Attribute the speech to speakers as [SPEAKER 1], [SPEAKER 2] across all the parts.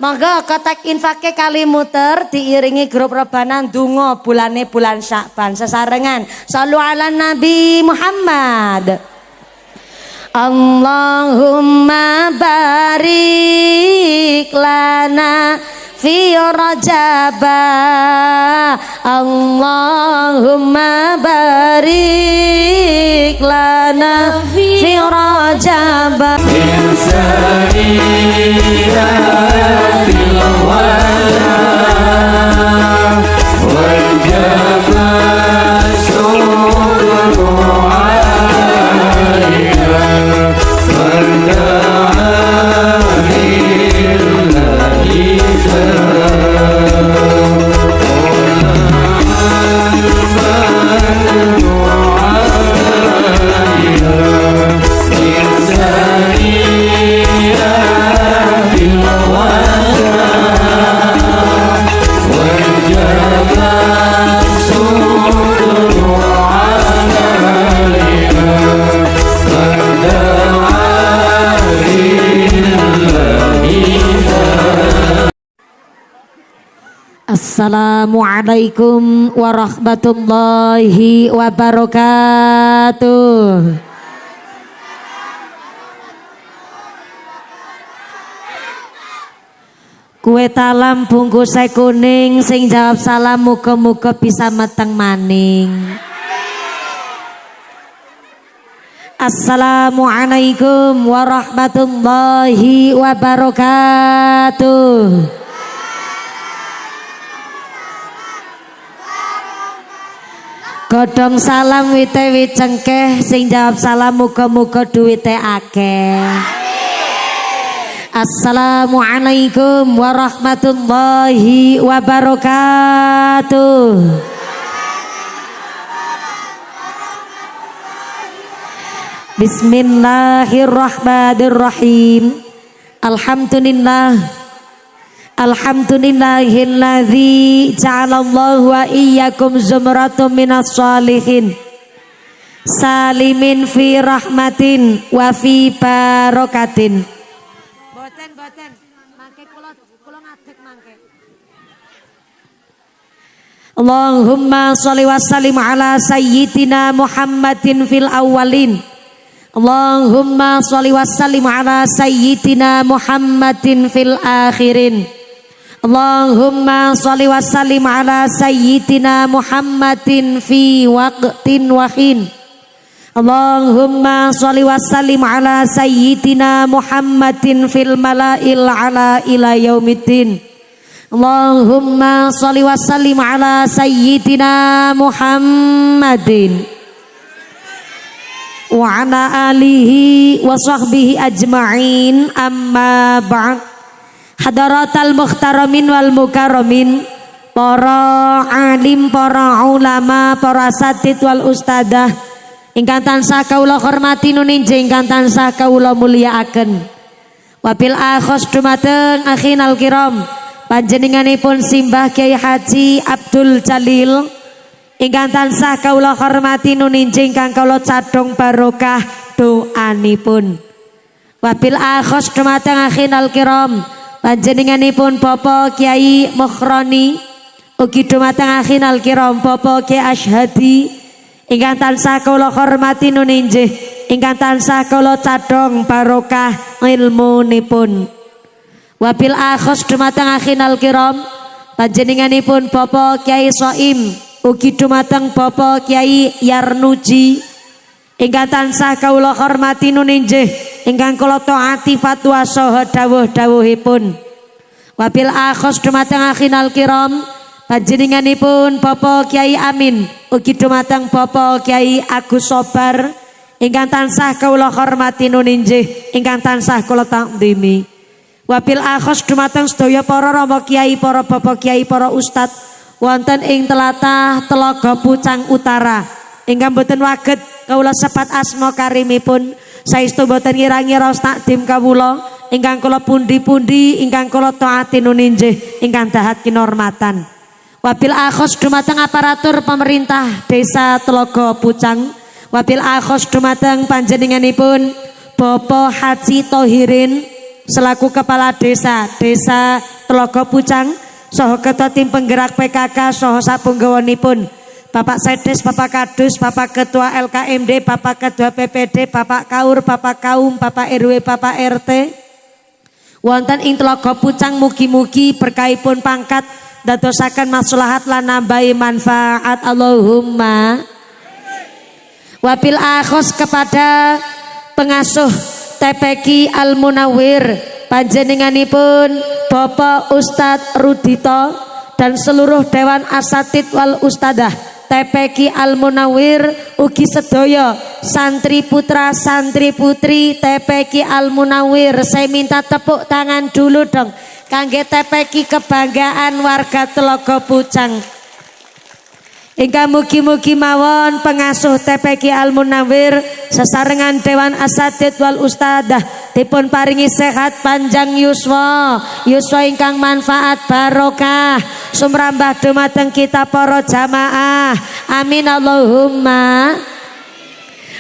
[SPEAKER 1] Monggo kotak infake kali muter diiringi grup rebanan donga bulane bulan Syakban sesarengan. Shallu ala Nabi Muhammad. Allahumma barik lana fi rajaba. Allahumma barik lana fi rajaba. Assalamualaikum warahmatullahi wabarakatuh. Kue talam bungkus kuning sing jawab salam muga-muga bisa meteng maning. Assalamualaikum warahmatullahi wabarakatuh. Godhong salam wite cengkeh sing jawab salam muga-muga duwite akeh. Assalamualaikum warahmatullahi wabarakatuh. Bismillahirrahmanirrahim. Alhamdulillahilladzi ja'alallahu wa iyyakum zumratum minas sholihin salimin fi rahmatin wa fi barakatin. Boten mangke kula ngadeg mangke. Allahumma sholli wa sallim ala sayyidina Muhammadin fil awwalin. Allahumma sholli wa sallim ala sayyidina Muhammadin fil akhirin. Allahumma sholli wa sallim ala sayyidina Muhammadin fi waqtin wahin. Allahumma sholli wa sallim ala sayyidina Muhammadin fil mala'il ala ila yaumiddin. Allahumma sholli wa sallim ala sayyidina Muhammadin wa ala alihi wa sahbihi ajma'in. Amma ba'd. Hadaratal mukhtaramin wal mukarramin, para alim, para ulama, para asatid wal ustadah ingkang tansah kawula hormati nuninjing ingkang tansah kawula mulyakaken. Wabil akhos dumateng akhinal kiram panjenenganipun Simbah Kyai Haji Abdul Jalil ingkang tansah kawula hormati nuninjing ingkang kawula cadhong barokah doanipun. Wabil akhos dumateng akhinal kiram panjenenganipun Bapak Kyai Mukhroni ugi dumateng akhinal kiram Bapak Kyai Asyhadi ingkang tansah kula hormati nuninjih ingkang tansah kula cadhong barokah ilmunipun. Wabil akhos dumateng akhinal kiram panjenenganipun Bapak Kyai Soim ugi dumateng Bapak Kyai Yarnuji ingkang tansah kawula hormati nuninjih ingkang kula taati fatwa saha dawuh-dawuhipun. Wabil akhos dumateng akhinal kiram panjenenganipun Bapak Kyai Amin ugi dumateng Bapak Kyai Agus Sobar ingkang tansah kawula hormati nuninjih ingkang tansah kula takdimi. Wabil akhos dumateng sedaya para rama kyai, para bapak kyai, para ustad wonten ing tlatah Telaga Pucang Utara ingkang boten waget kawula sepat asma karimipun saestu boten ngira-ngira takdim kawula ingkang kula pundi-pundi ingkang kula taati nuninjih ingkang dahat kinormatan. Wabil akhos dumateng aparatur pemerintah Desa Telaga Pucang. Wabil akhos dumateng panjenenganipun Bapak Haji Thohirin selaku Kepala Desa Telaga Pucang saha Ketua Tim Penggerak PKK saha sapunggawanipun Bapak Sedes, Bapak Kadus, Bapak Ketua LKMD, Bapak Ketua PPD, Bapak Kaur, Bapak Kaum, Bapak RW, Bapak RT wonten ing Telaga Pucang mugi-mugi berkahipun pangkat dadosaken maslahat lan nambahi manfaat Allahumma. Wabil akhos kepada pengasuh TPQ Al Munawwir panjenenganipun Bapak Ustadz Rudito dan seluruh Dewan Asatid wal Ustadah TPQ Al Munawwir ugi sedaya santri putra santri putri TPQ Al Munawwir. Saya minta tepuk tangan dulu dong kangge TPQ kebanggaan warga Telaga Pucang. Ingkang mugi-mugi mawon pengasuh TPQ Al Munawwir sesarengan Dewan Asatid wal Ustadah dipun paringi sehat panjang yuswa ingkang manfaat barokah sumrambah dumateng kita para jamaah amin Allahumma.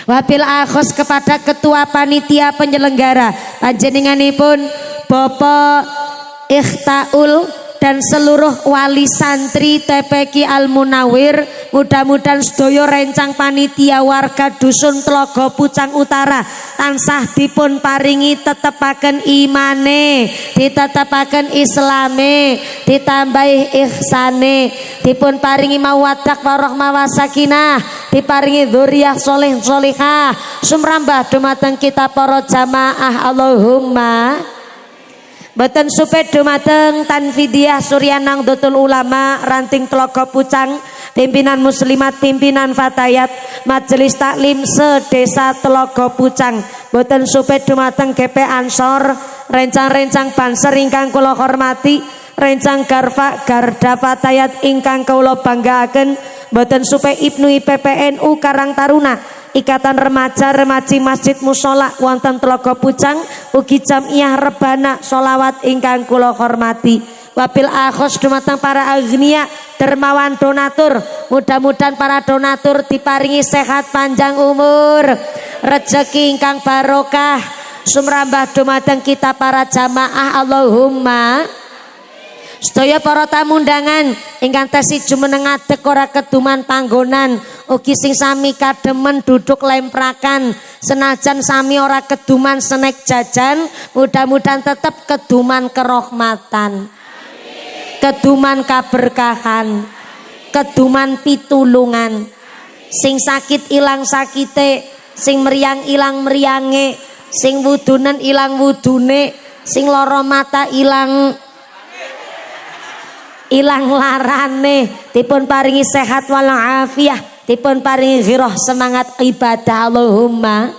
[SPEAKER 1] Wabil akhos kepada ketua panitia penyelenggara panjenenganipun Bapak Ikhtaul dan seluruh wali santri TPQ Al Munawwir, mudah-mudahan sedaya rencang panitia warga dusun Telaga Pucang Utara tansah dipun paringi tetepaken imane, ditetepaken islame, ditambahi ihsane, dipun paringi mawaddah warahmah wasakinah, diparingi dzurriyyah sholih sholihah sumrambah dumateng kita para jamaah Allahumma. Boten supe dumateng Tanfidiyah Suryanang Dotul Ulama Ranting Telaga Pucang, pimpinan muslimat, pimpinan fatayat, majelis taklim sedesa Telaga Pucang. Boten supe dumateng GP Ansor, rencang-rencang banser ingkang kula hormati, rencang Garda Fatayat ingkang kula banggaaken. Boten supe Ibnu IPPNU Karang Taruna, Ikatan Remaja-Remaji Masjid Mushola wonten Telaga Pucang, ugi Jamiyah Rebana sholawat ingkang kula hormati. Wabil akhos dumateng para agniya dermawan donatur, mudah-mudahan para donatur diparingi sehat panjang umur, rezeki ingkang barokah sumrambah dumateng kita para jamaah Allahumma. Sedaya para tamu undangan ingkang tesi jumeneng ngadeg ora keduman panggonan, ugi sing sami kademen duduk lemprakan, senajan sami ora keduman senek jajan, mudah-mudahan tetap keduman kerahmatan, keduman kaberkahan, keduman pitulungan. Sing sakit ilang sakite, sing meriang ilang meriange, sing wudunen ilang wudune, sing lara mata ilang larane, dipun paringi sehat walafiah, dipun paringi ghirah semangat ibadah Allahumma.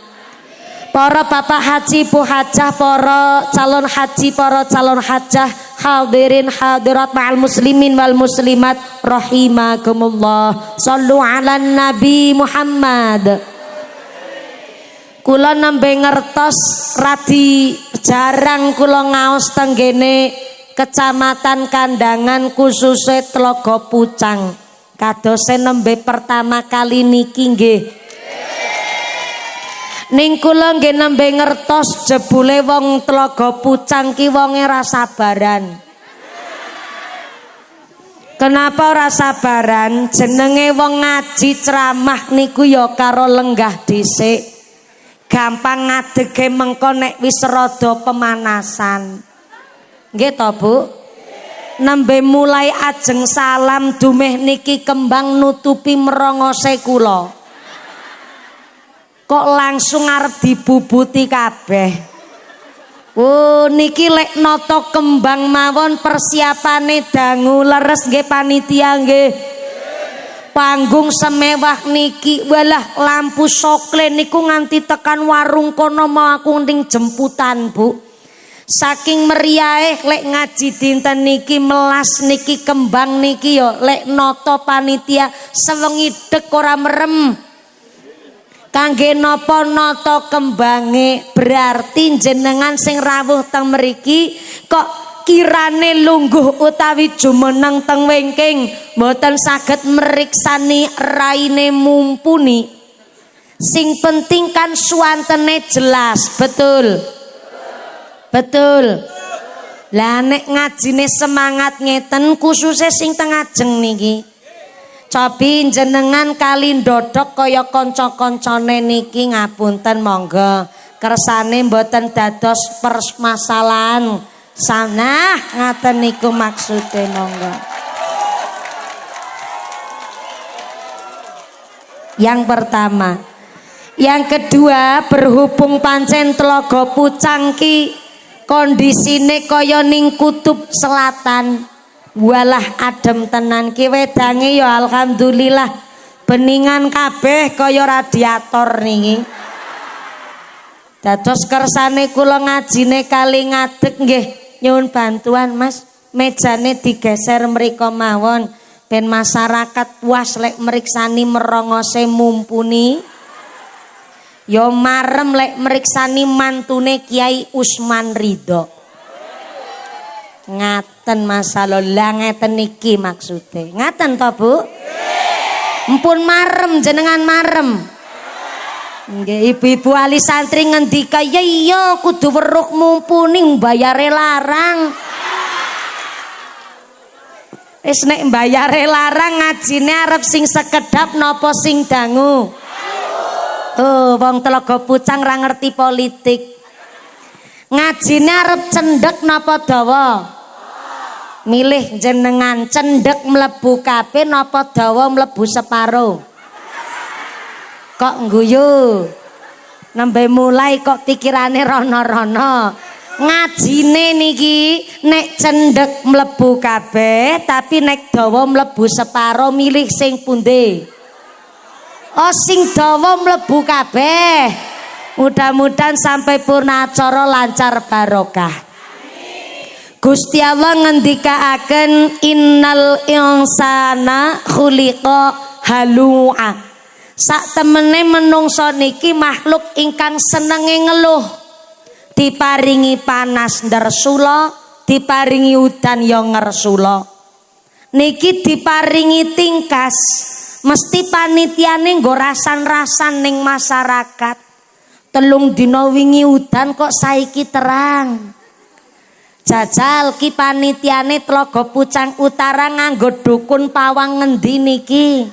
[SPEAKER 1] Para bapak haji, bu hajah, para calon haji, para calon hajah, hadirin hadirat ma'al muslimin wal muslimat rahimakumullah. Shallu ala Nabi Muhammad. Kula nembe ngertos radi jarang kula ngaos tenggene Kecamatan Kandangan khususnya Telaga Pucang. Kadose nembe pertama kali niki nggih. Ning kula nggih nembe ngertos jebule wong Telaga Pucang ki wonge ra sabaran. Kenapa ora sabaran? Jenenge wong ngaji ceramah niku ya karo lenggah dhisik. Gampang ngadege mengko nek wis rada pemanasan. Nggih to Bu? Nembe mulai ajeng salam dumeh niki kembang nutupi merongose kula. Kok langsung arep dibubuti kabeh. Oh niki lek nata kembang mawon persiapane dangu leres nggih panitia nggih. Panggung semewah niki, walah lampu sokle niku nganti tekan warung kono mau aku ning jemputan Bu. Saking meriahe lek ngaji dinten niki melas niki kembang niki yo lek noto panitia sewengi dek ora merem. Kangge napa nata kembange berarti jenengan sing rawuh teng mriki kok kirane lungguh utawi jumeneng teng wingking mboten saged meriksani raine mumpuni. Sing penting kan suwantene jelas, betul. Betul. Lah nek ngajine semangat ngeten khususnya sing teng ajeng niki. Cobi jenengan kali ndodok kaya kanca-kancane niki ngapunten monggo. Kersane mboten dados permasalahan. Sana ngaten niku maksude monggo. Yang pertama. Yang kedua, berhubung pancen Tlaga Pucang ki kondisine kaya ning kutub selatan, walah adem tenan ki wedange ya alhamdulillah beningan kabeh kaya radiator niki. Dados kersane kula ngajine kali ngadeg nggih nyuwun bantuan Mas, mejane digeser mriko mawon ben masyarakat puas lek meriksani merongose mumpuni. Yo marem lek meriksani mantune Kiai Usman Ridho. Ngaten masalah lah ngeten niki maksude. Ngaten to Bu? Empun marem jenengan marem. Nggih ibu-ibu ahli santri ngendika ya iya kudu weruh mumpuni mbayare larang. Wis nek mbayare larang ngajine arep sing sekedap napa sing dangu? Oh, wong Tlaga Pucang ra ngerti politik. Ngajine arep cendhek napa dawa? Milih jenengan cendhek mlebu kabeh napa dawa mlebu separo? Kok ngguyu? Nembe mulai kok pikirane rono-rono. Ngajine niki nek cendhek mlebu kabeh tapi nek dawa mlebu separo milih sing pundi? Oh sing dawa mlebu kabeh. Mudah-mudahan sampai purna acara lancar barokah. Gusti Allah ngendikaaken innal insana khuliqa halu'a. Sak temene menungso niki makhluk ingkang senenge ngeluh. Diparingi panas ndersula, diparingi udan ya ngersula. Niki diparingi tingkas. Mesti panitiane nggo rasan-rasan ning masyarakat. Telung dina wingi udan kok saiki terang. Jajal ki panitiane Tlaga Pucang Utara nganggo dukun pawang ngendi niki?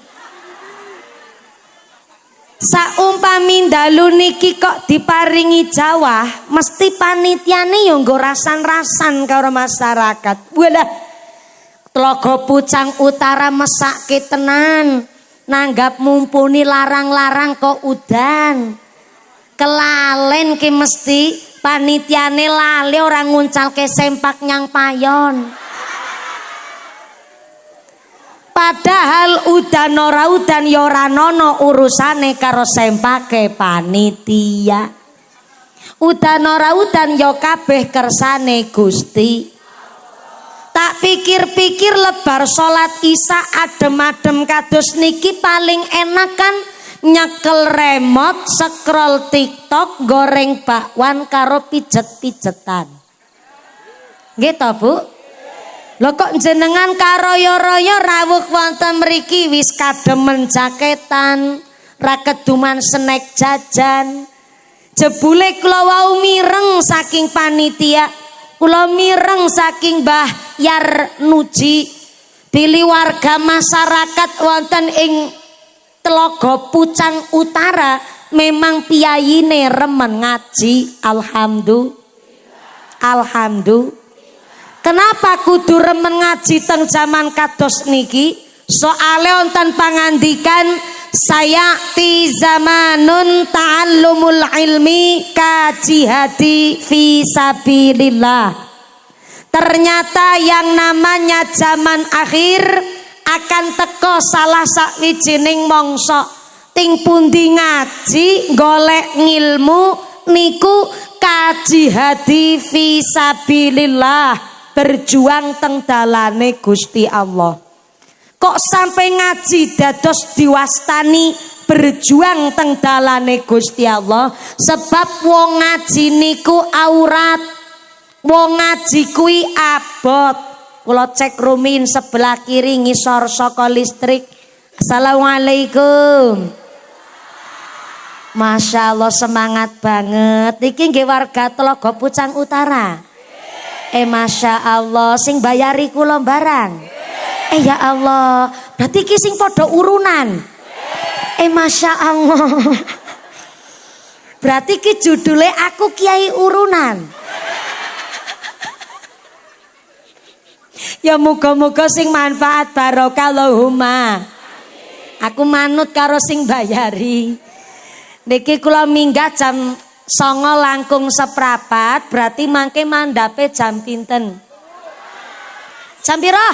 [SPEAKER 1] Saumpami dalu niki kok diparingi Jawa, mesti panitiane yo nggo rasan-rasan karo masyarakat. Walah Tlaga Pucang Utara mesake tenan. Nanggap mumpuni larang-larang kok udan. Kelalen ki mesti panitiane lali orang nguncalke sempak nyang payon. Padahal udan ora udan ya ora nono urusane karo sempake panitia. Udan ora udan ya kabeh kersane Gusti. Tak pikir-pikir lebar salat Isya adem-adem kados niki paling enak kan nyekel remote, scroll TikTok, goreng bakwan karo pijet-pijetan. Nggih to, Bu? Lho kok jenengan karoyo-royo rawuh wonten mriki wis kademen jaketan, ra keduman snack jajan. Jebule kula wau mireng saking panitia. Kula mireng saking Mbah Yar Nuji pilih warga masyarakat wonten ing Tlaga Pucang Utara memang piyayine remen ngaji. Alhamdulillah. Kenapa kudu remen ngaji teng zaman kados niki? Soale wonten pangandikan sayati zamanun ta'allumul ilmi kajihadi fi sabilillah. Ternyata yang namanya zaman akhir akan teko salah sawijining mangsa ting pundi ngaji golek ngilmu niku kajihadi fi sabilillah, berjuang teng dalane Gusti Allah. Kok sampai ngaji dados diwastani berjuang teng dalane Gusti Allah? Sebab wong ngaji niku aurat, wong ngaji kuwi abot. Kula cek rumin sebelah kiri ngisor saka listrik. Assalamualaikum. Masya Allah semangat banget. Iki nggih warga Telaga Pucang Utara. Masya Allah sing bayari kula barang. Ya Allah, berarti iki sing padha urunan. Masya Allah. Berarti ki judulnya aku kiai urunan. Ya muga-muga sing manfaat barokah Allahumma. Aku manut karo sing bayari. Niki kula minggat jam 09.00 langkung seprapat, berarti mangke mandape jam pinten? Jam pira?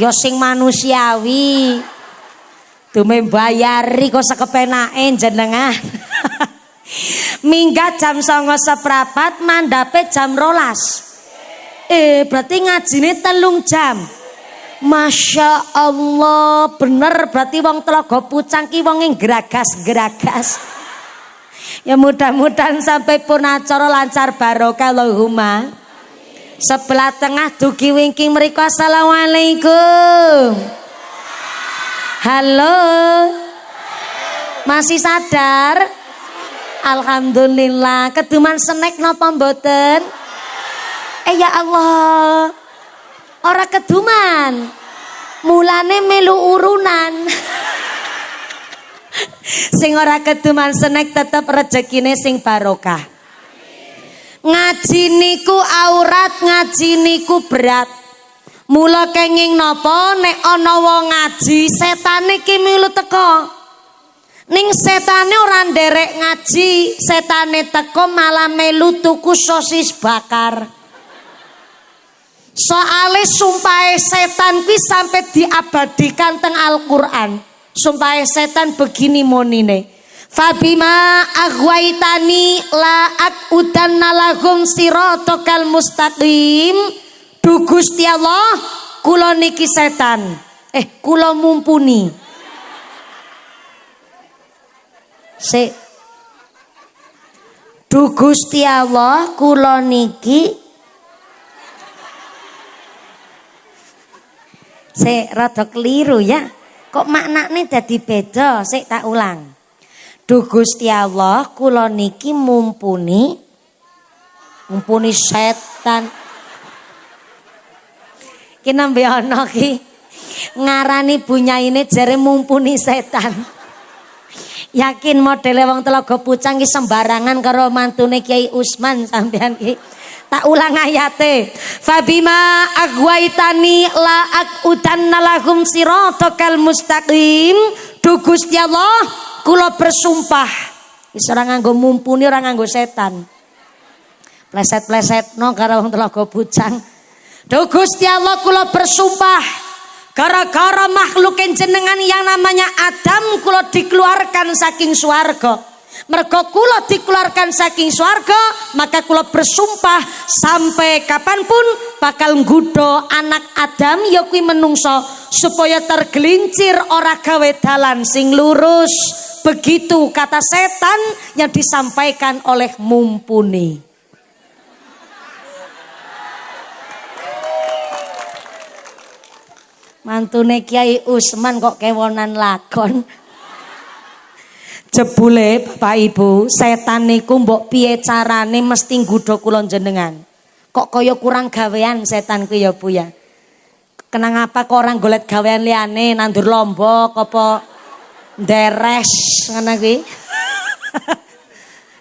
[SPEAKER 1] Ya sing manusiawi. Dume bayari kok sekepenake jenengan. Minggat jam 09.00 seprapat, mandape jam 12. Berarti ngajine 3 jam. Masya Allah, bener berarti wong Telaga Pucang ki wong yang geragas-geragas. Ya mudah-mudahan sampai pun acara lancar barokah Allahumma. Sebelah tengah dugi wingking mriku assalamualaikum. Halo. Masih sadar? Alhamdulillah. Keduman snack napa mboten? Ya Allah. Ora keduman, mulane melu urunan. Sing ora keduman snack tetep rezekine sing barokah. Ngaji niku aurat, ngaji niku berat. Mula kenging napa nek ana wong ngaji setane ki milu teko. Ning setane ora nderek ngaji, setane teko malah melu tuku sosis bakar. Soale sumpahe setan kuwi sampai diabadikan teng Al-Qur'an. Sumpahe setan begini monine. Fabima aghwaitani la aqudanna lahum siratal mustaqim. Du Gusti Allah, kula niki setan. Kula mumpuni. Du Gusti Allah, kula niki rada keliru ya. Kok maknane dadi beda? Tak ulang. Du Gusti Allah, kula niki mumpuni setan. Ki nembe ana ki ngarani bunyaine jare mumpuni setan. Yakin modele wong Telaga Pucang ki sembarangan karo mantune Kiai Usman sampean ki. Tak ulang ayate. Fabima aghwaitani la aqudanna lahum siratal mustaqim. Du Gusti Allah, kula bersumpah. Wis ora nganggo mumpuni, ora nganggo setan. Pleset-plesetno karo wong Telaga Pucang. Du Gusti Allah, kula bersumpah. Gara-gara makhluk jenengan yang namanya Adam kula dikeluarkan saking swarga. Mergo kula dikeluarkan saking swarga, maka kula bersumpah sampai kapanpun bakal nggodha anak Adam ya kuwi menungso supaya tergelincir ora gawe dalan sing lurus. Begitu kata setan yang disampaikan oleh mumpuni. Mantune Kiai Usman kok kewonan lakon. Jebule Bapak Ibu, setan niku mbok piye carane mesti nggodha kula jenengan. Kok kaya kurang gawean setan kuwi ya Bu ya. Kenapa kok orang golek gawean liyane nandur lombok apa nderes ngono kuwi.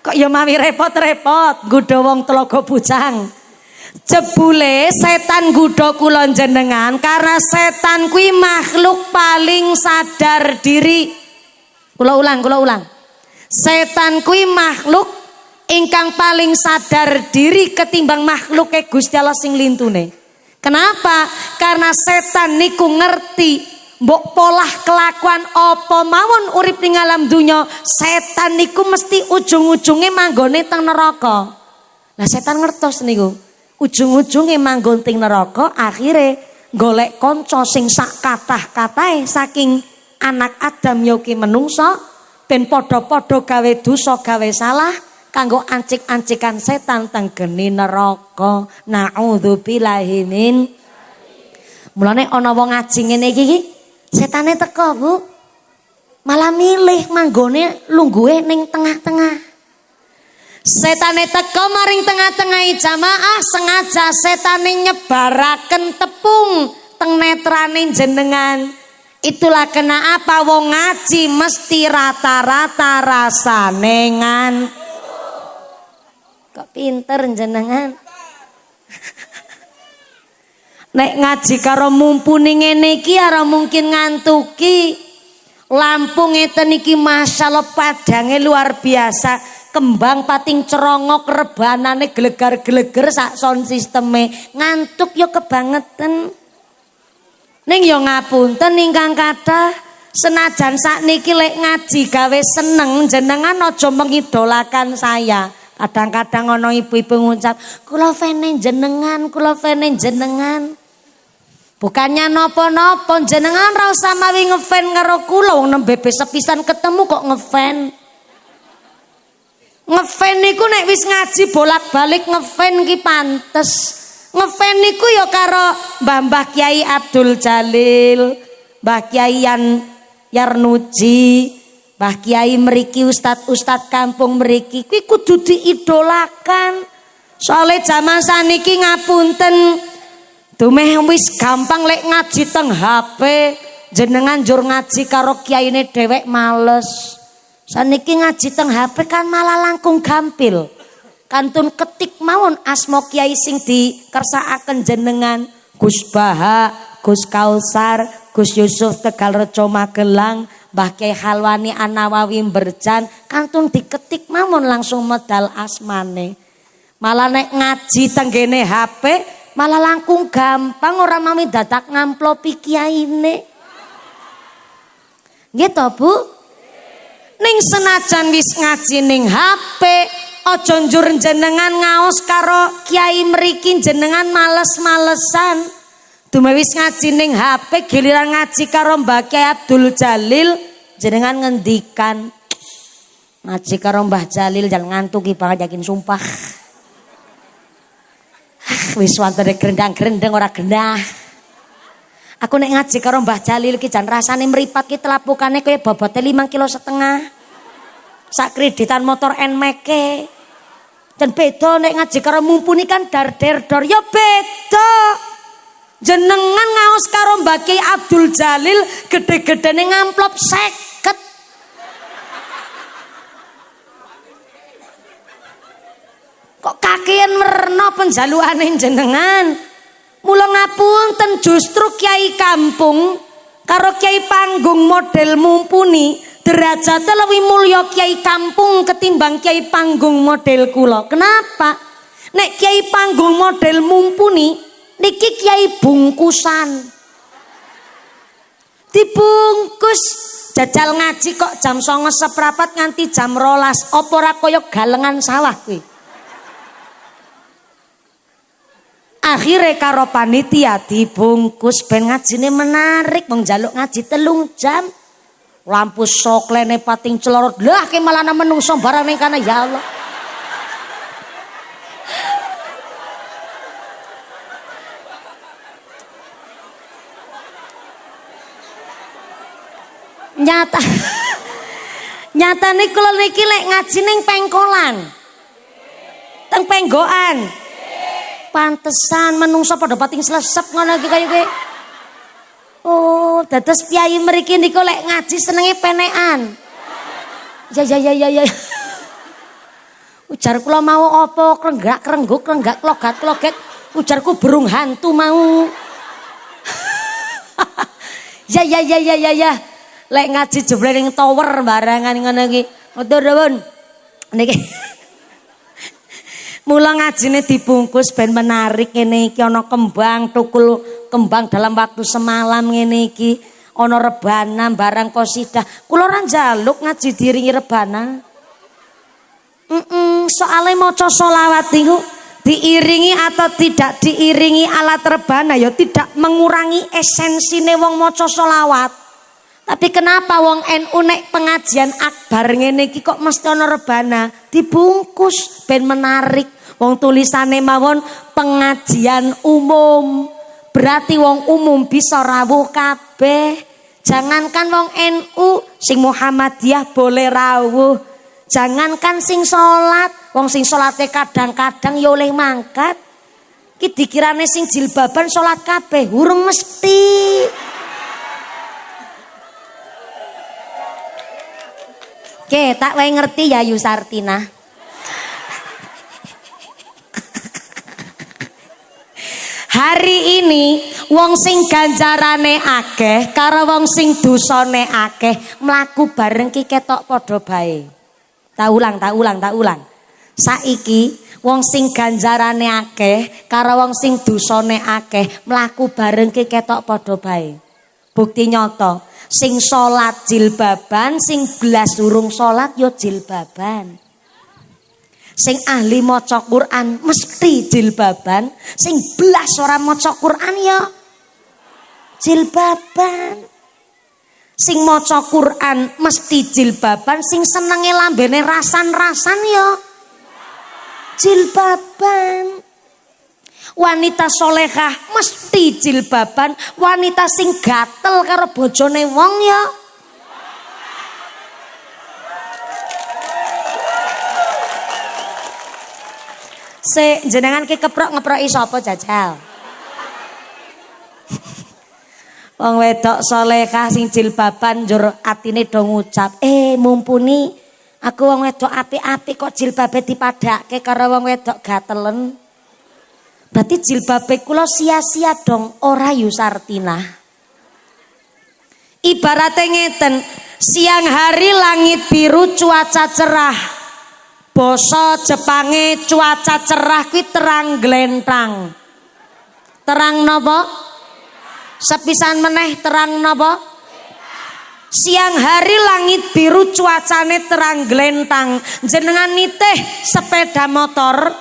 [SPEAKER 1] Kok ya mawi repot-repot nggodha wong Telaga Pucang. Jebule setan nggodha kula jenengan karena setan kuwi makhluk paling sadar diri. Kula ulang. Setan kuwi makhluk ingkang paling sadar diri ketimbang makhluke Gusti Allah sing lintune. Kenapa? Karena setan niku ngerti mbok polah kelakuan apa mawon urip ning alam dunya, setan niku mesti ujung-ujunge manggone teng neraka. Lah setan ngertos niku. Ujung-ujunge manggon teng neraka, akhire golek kanca sing sak kathah-katahe saking anak Adam yoki menungso ben padha-padha gawe dosa gawe salah kanggo ancik-ancikan setan teng geni neraka. Naudzubillahi min. Mulane ana wong ngaji ngene iki setane teko Bu. Malah milih manggone lungguhe ning tengah-tengah. Setane teko maring tengah-tengah jamaah sengaja setane nyebaraken tepung teng netrane jenengan. Itulah kenapa wong ngaji mesti rata-rata rasane kok pinter jenengan. Nek ngaji karo mumpuni ngene iki ora mungkin ngantuki. Lampu ngeten iki masyaallah padange luar biasa. Kembang pating cerongok rebanane gelegar-geleger sak sound sisteme. Ngantuk yo kebangetan. Ning yo ngapunten ingkang kathah, senajan sakniki lek ngaji gawe seneng jenengan aja mengidolakan saya. Kadang-kadang ana ibu-ibu ngucap, "Kula fene jenengan, kula fene jenengan." Bukannya nopo-nopo jenengan ra usah mawi ngefan karo kula wong nembe sepisan ketemu kok ngefan. Ngefan niku nek wis ngaji bolak-balik ngefan ki pantes. Ngefan niku ya karo Mbah Kiai Abdul Jalil, Mbah Kiai Yarnuji, Mbah Kiai mriki ustad-ustad kampung mriki kuwi kudu diidolakan. Soale jaman saniki ngapunten dumeh wis gampang lek ngaji teng HP, jenengan njur ngaji karo kiyaine dhewek males. Saniki ngaji teng HP kan malah langkung gampil. Kantun ketik mawon asma kiai sing dikersakaken jenengan, Gus Baha, Gus Kausar, Gus Yusuf Tegalrejo Magelang, Mbah Kiai Halwani An-Nawawi Berjan, kantun diketik mawon langsung medal asmane. Malah nek ngaji tenggene HP malah langkung gampang ora mami dadak ngamplopi kiyaine. Nggih to, Bu? Ning senajan wis ngaji ning HP, aja njur jenengan ngaos karo kiai mriki jenengan males-malesan. Dume wis ngaji ning HP giliran ngaji karo Mbah Kiai Abdul Jalil jenengan ngendikan, ngaji karo Mbah Jalil jangan ngantuki banget yakin sumpah. Wis wantene grendang-grendeng ora genah. Aku nek ngaji karo Mbah Jalil ki jan rasane mripat ki telapukane kaya bobote 5,5 kilo. Sak kreditan motor NMAX. Dan beda nek ngaji karo mumpuni kan dar-der-dor ya beda. Jenengan ngaos karo Mbah Kiai Abdul Jalil gede-gedene ngamplop 50. Kok kakean merno penjalukane jenengan. Mula ngapunten justru kiai kampung karo kiai panggung model mumpuni derajate luwih mulya kiai kampung ketimbang kiai panggung model kula. Kenapa? Nek kiai panggung model mumpuni niki kiai bungkusan. Dibungkus jajal ngaji kok jam 09.15 nganti jam 12. Apa ora kaya galengan sawah kuwi? Akhirnya karo panitia dibungkus ben ngajine menarik, wong njaluk ngaji 3 jam. Lampu soklene pating celorot. Lah ki malah menungso barang ning kana ya Allah. Nyatane kula niki lek ngaji ning pengkolan. Teng penggokan. Pantesan menungso pada pating slesep ngono iki kaya kowe. Oh, dados piyai mriki niku lek ngaji senenge penekan. Ya. Ujar kula mau apa krenggak-krengguk, krenggak klogat-kloget. Ujarku burung hantu mau. Ya. Lek ngaji jebule ning tower barengan ngono iki. Matur nuwun. Niki mula ngajine dibungkus ben menarik ngene iki, ana kembang tukul kembang dalam waktu semalam ngene iki, ana rebana barang qasidah. Kula ora njaluk ngaji diringi rebana. Soale maca selawat niku diiringi atau tidak diiringi alat rebana ya tidak mengurangi esensine wong maca selawat. Tapi kenapa wong NU nek pengajian akbar ngene iki kok mesti ana rebana? Dibungkus ben menarik. Wong tulisane mawon pengajian umum. Berarti wong umum bisa rawuh kabeh. Jangankan wong NU, sing Muhammadiyah boleh rawuh. Jangankan sing salat, wong sing salate kadang-kadang ya oleh mangkat. Ki dikirane sing jilbaban salat kabeh, urung mesti. Oke, tak wae ngerti ya Yusartina. Hari ini wong sing ganjarane akeh karo wong sing dosane akeh mlaku bareng ki ketok padha bae. Tak ulang. Saiki wong sing ganjarane akeh karo wong sing dosane akeh mlaku bareng ki ketok padha bae. Bukti nyata, sing salat jilbaban, sing blas urung salat ya jilbaban. Sing ahli maca Quran mesti jilbaban, sing blas ora maca Quran ya jilbaban. Sing maca Quran mesti jilbaban, sing senenge lambene rasan-rasan ya jilbaban. Wanita solehah mesti jilbaban, wanita sing gatel karo bojone wong ya jenengan ki ngeproki sapa jajal? Wong wedok solehah sing jilbaban njur atine do ngucap, mumpuni aku wong wedok apik-apik kok jilbabe dipadhake karo wong wedok gatelen. Berarti jilbabe kula sia-sia dong, ora Yusartina. Ibaratnya ngeten, siang hari langit biru cuaca cerah. Basa Jepange cuaca cerah kuwi terang glentang. Terang napa? Sepisan meneh terang napa? Siang hari langit biru cuacane terang glentang. Jenengan nitih sepeda motor,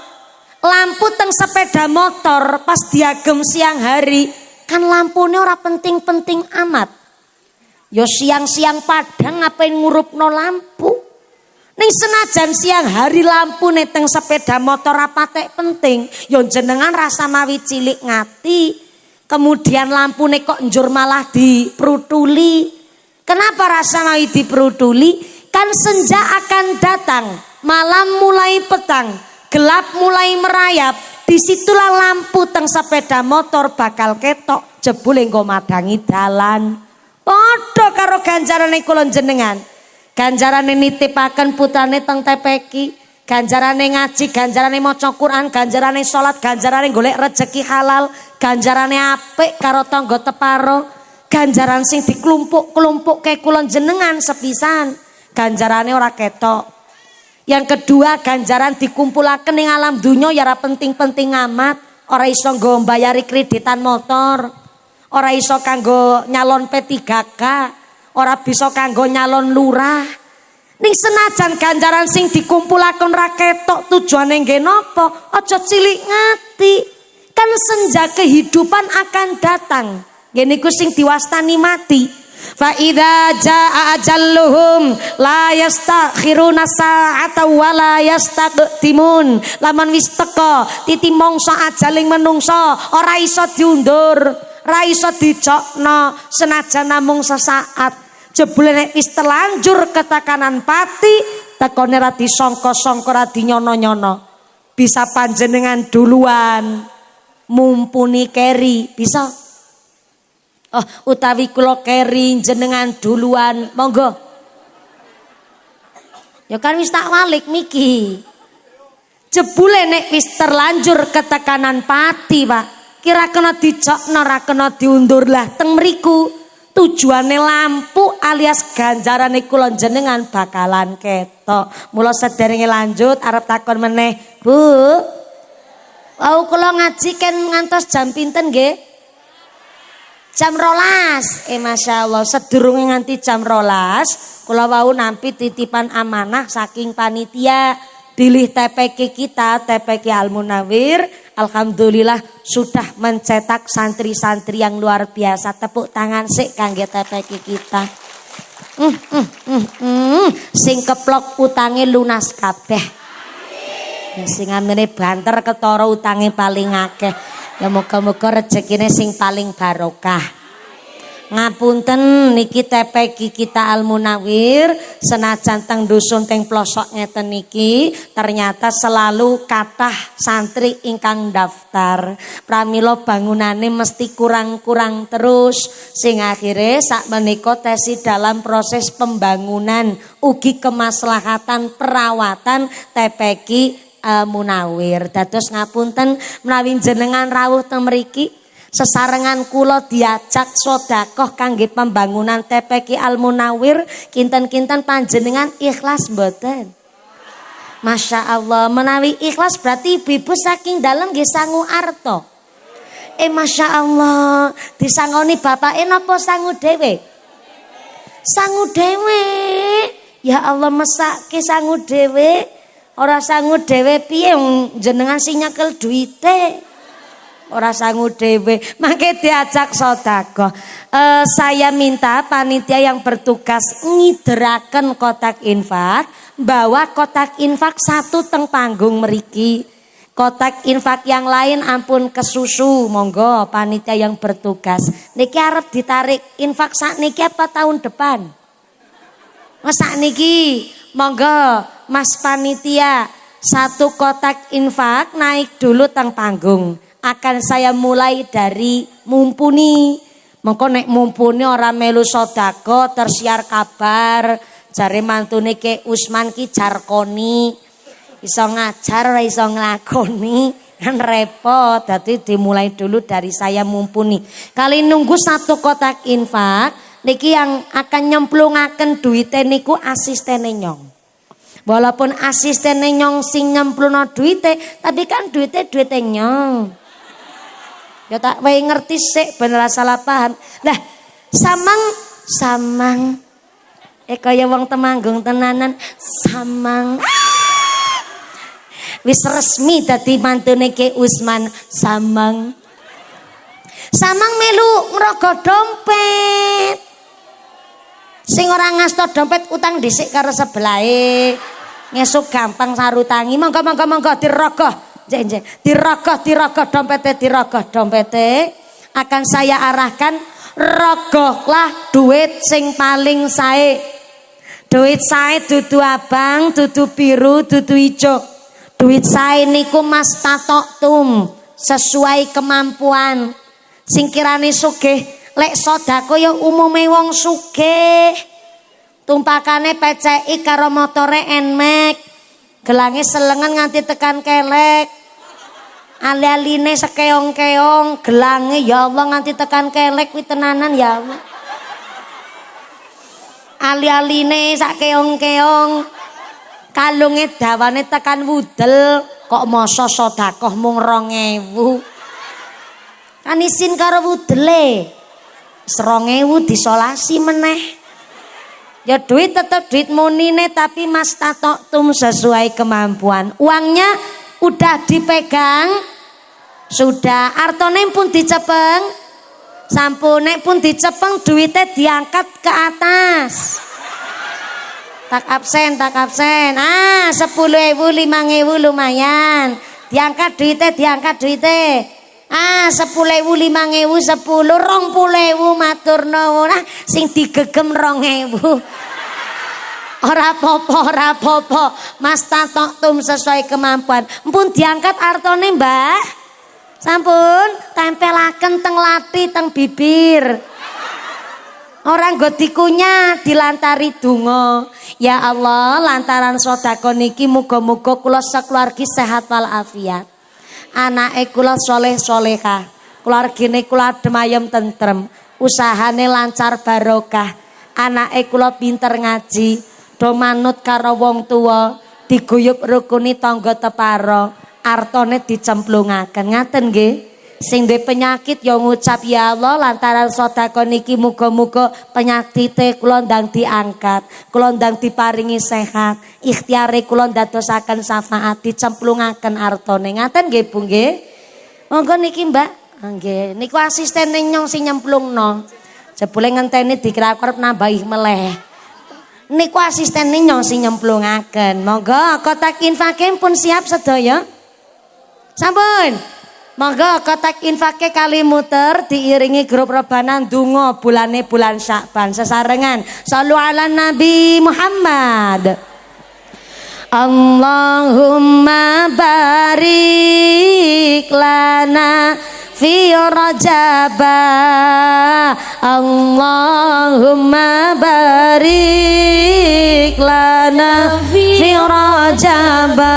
[SPEAKER 1] lampu teng sepeda motor pas diagem siang hari kan lampune ora penting-penting amat. Yo siang-siang padang ngapain ngurupno lampu. Ning senajan siang hari lampune teng sepeda motor apa tek penting, yo jenengan rasa mawi cilik ngati. Kemudian lampune kok njur malah diprutuli. Kenapa rasa mawi diprutuli? Kan senja akan datang, malam mulai petang, gelap mulai merayap. Disitulah lampu teng sepeda motor bakal ketok jebule nggo madangi dalan. Padha karo ganjarane kula jenengan. Ganjarane nitipaken putrane teng TPQ, ganjarane ngaji, ganjarane maca Quran, ganjarane salat, ganjarane golek rejeki halal, ganjarane apik karo tangga teparo, ganjaran sing diklumpuk-klumpukke kula jenengan sepisan, ganjarane ora ketok. Yang kedua, ganjaran dikumpulaken ning alam dunya ya ora penting-penting amat, ora iso nggo mbayari kreditan motor, ora iso kanggo nyalon P3K, ora bisa kanggo nyalon lurah. Ning senajan ganjaran sing dikumpulaken ra ketok tujuane nggih napa, aja cilik ngati. Kan senja kehidupan akan datang. Nggih niku sing diwastani mati. Fa idza jaa ajalluhum la yastakhiruna sa'ata wa la yastaqdimun. Lamun wis teka titi mangsa ajaling menungso ora iso diundur, ora iso dicokno senajan namung sesaat. Jebule nek wis terlanjur ketakanan pati, tekone ra disangka-sangka, ra dinyono-nyono. Bisa panjenengan duluan mumpuni keri, bisa. Oh, utawi kula keri jenengan duluan, monggo. Ya kan wis tak walik miki. Jebule nek wis terlanjur ketekanan pati, Pak. Kira kena dicokno, ra kena diundur lah teng mriku. Tujuane lampu alias ganjarane kula jenengan bakalan ketok. Mula sederenge lanjut arep takon meneh, Bu. Wau kula ngaji kan ngantos jam pinten nggih? Jam 12. Masya Allah, sedurunge nganti jam 12 kula wau nampi titipan amanah saking panitia pilih TPQ kita, TPQ Al Munawir. Alhamdulillah sudah mencetak santri-santri yang luar biasa. Tepuk tangan sik kangge TPQ kita. Sing keplok utange lunas kabeh. Sing amene banter ketara utange paling akeh. Ya muga-muga rezekine sing paling barokah. Ngapunten niki TPQ kita Al Munawir senajan teng dusun teng plosok ngeten niki ternyata selalu kathah santri ingkang daftar. Pramila bangunane mesti kurang-kurang terus sing akhire sakmenika tesi dalam proses pembangunan ugi kemaslahatan perawatan TPQ Al Munawir. Dados ngapunten menawi jenengan rawuh teng mriki sesarengan kula diajak sedekah kangge pembangunan TPQ Al Munawir kinten-kinten panjenengan ikhlas mboten? Masya Allah, menawi ikhlas berarti ibu-ibu saking dalem nggih sangu arta. Masya Allah, disangoni bapake napa sangu dhewe? Sangu dhewe. Ya Allah mesake sangu dhewe. Ora sangu dhewe piye jenengan sing nyekel duwite? Ora sangu dhewe, mangke diajak sedekah. Saya minta panitia yang bertugas ngideraken kotak infak, bawa kotak infak satu teng panggung mriki. Kotak infak yang lain ampun kesusu, monggo panitia yang bertugas. Niki arep ditarik infak sak niki apa tahun depan? Sak niki, monggo Mas panitia satu kotak infak naik dulu teng panggung. Akan saya mulai dari mumpuni. Mengko nek mumpuni ora melu sedekah tersiar kabar jare mantune Ki Usman ki jarkoni. Iso ngajar ora iso nglakoni kan repot. Dadi dimulai dulu dari saya mumpuni. Kali nunggu satu kotak infak niki yang akan nyemplungaken duite niku asistene Nyong. Walaupun asistene Nyong sing nyemplungno duite, tapi kan duite Nyong. Ya tak wae ngerti sik ben ora salah paham. Lah, samang kaya wong Temanggung tenanan, samang. Wis resmi dadi mantune Ki Usman, samang. Samang melu ngrogo dompet. Sing ora ngasta dompet utang dhisik karo sebelahe. Ngesuk gampang sarutangi. Monggo dirogoh. Dirogoh dompete akan saya arahkan rogohlah duit sing paling sae. Duit sae dudu abang, dudu biru, dudu ijo. Duit sae niku Mas Tatoktum sesuai kemampuan. Sing kirane sugih lek sedekah ya umume wong sugih. Tumpakane PCI karo motore Nmax. Gelange selengen nganti tekan kelek. Ali-aline sekeong-keong, gelange ya Allah nganti tekan kelek kuwi tenanan ya Allah. Ali-aline sak keong-keong. Kalunge dawane tekan wudel, kok masa sedekah mung 2000. Kan isin karo wudele. 2000 disolasi meneh. Ya duit tetap duit munine tapi Mas Tatoktum sesuai kemampuan. Uangnya udah dipegang, sudah artone pun dicepeng, sampune pun dicepeng duitnya diangkat ke atas. Tak absen. 10.000, 5.000 lumayan. Diangkat duitnya. 10.000, 5.000, 10, 20.000 matur nuwun. Sing digegem 2.000. Ora apa-apa. Mas Tatoktum sesuai kemampuan. Mpun diangkat artone, Mbah. Sampun tempelaken teng lati teng bibir. Orang nggo dikunyah dilantari donga. Ya Allah, lantaran sedekah niki muga-muga kula sakeluargi sehat wal afiat. Anake kula soleh solehah, keluargane kula adem ayem tentrem, usahane lancar barokah, anake kula pinter ngaji, do manut karo wong tua, diguyub rukuni tangga teparo, artone dicemplungaken. Ngaten nggih. Sing duwe penyakit ya ngucap ya Allah lantaran sedekah niki muga-muga penyakite kula ndang diangkat, kula ndang diparingi sehat, ikhtiare kula ndadosaken syafaat dicemplungaken artone. Ngaten nggih Bu nggih. Monggo niki Mbak. Nggih, niku asistene Nyong sing nyemplungno. Jebule ngenteni dikira arep nambahi meleh. Niku asistene Nyong sing nyemplungaken. Monggo kotak infake pun siap sedaya. Sampun. Monggo kotak infake kali muter diiringi grup rebana ndonga bulane bulan Syakban sesarengan. Shallu ala Nabi Muhammad. Allahumma barik lana fi rajaba, Allahumma barik lana fi rajaba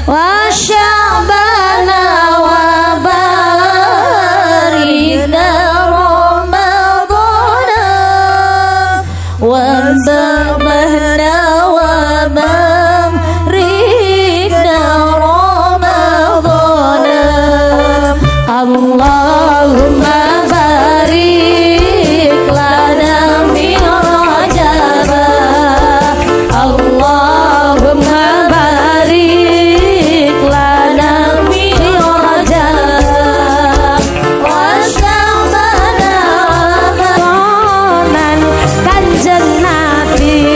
[SPEAKER 1] wa sya'bana wa barina ramadana wa zamana wa barina ramadana. Allahumma barik lana fi rajaba, Allahumma barik lana fi rajab wa sya'bana ramadan kanjeng Nabi.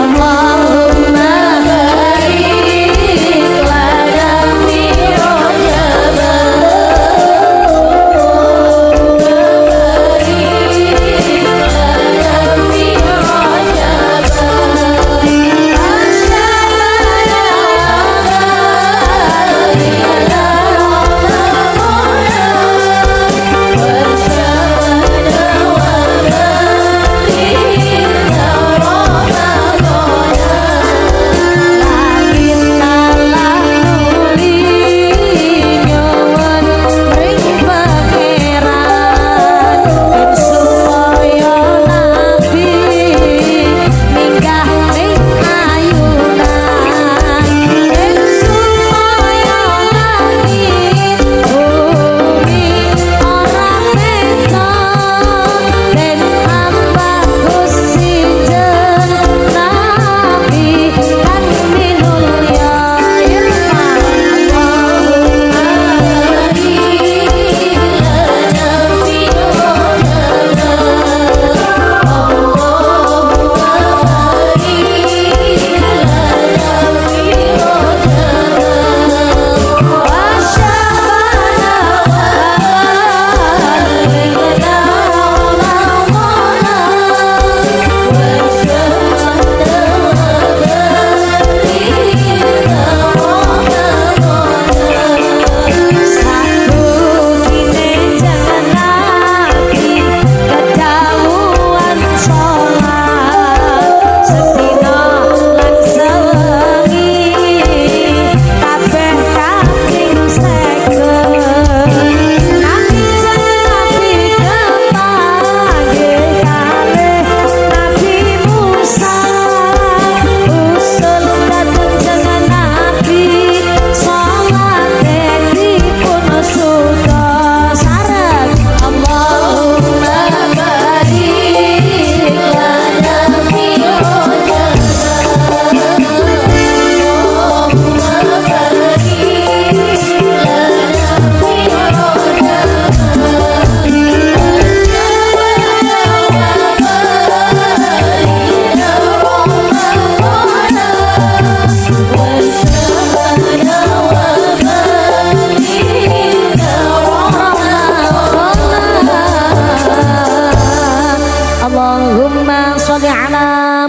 [SPEAKER 1] Allahumma barik lana fi rajab.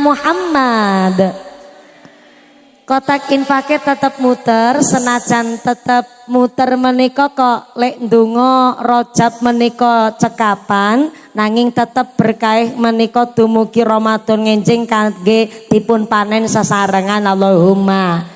[SPEAKER 1] Muhammad. Kotak infake tetep muter, senajan tetep muter menika kok lek ndonga Rajab menika cekapan, nanging tetep berkah menika dumugi Ramadan ngenjing kangge dipun panen sesarengan. Allahumma.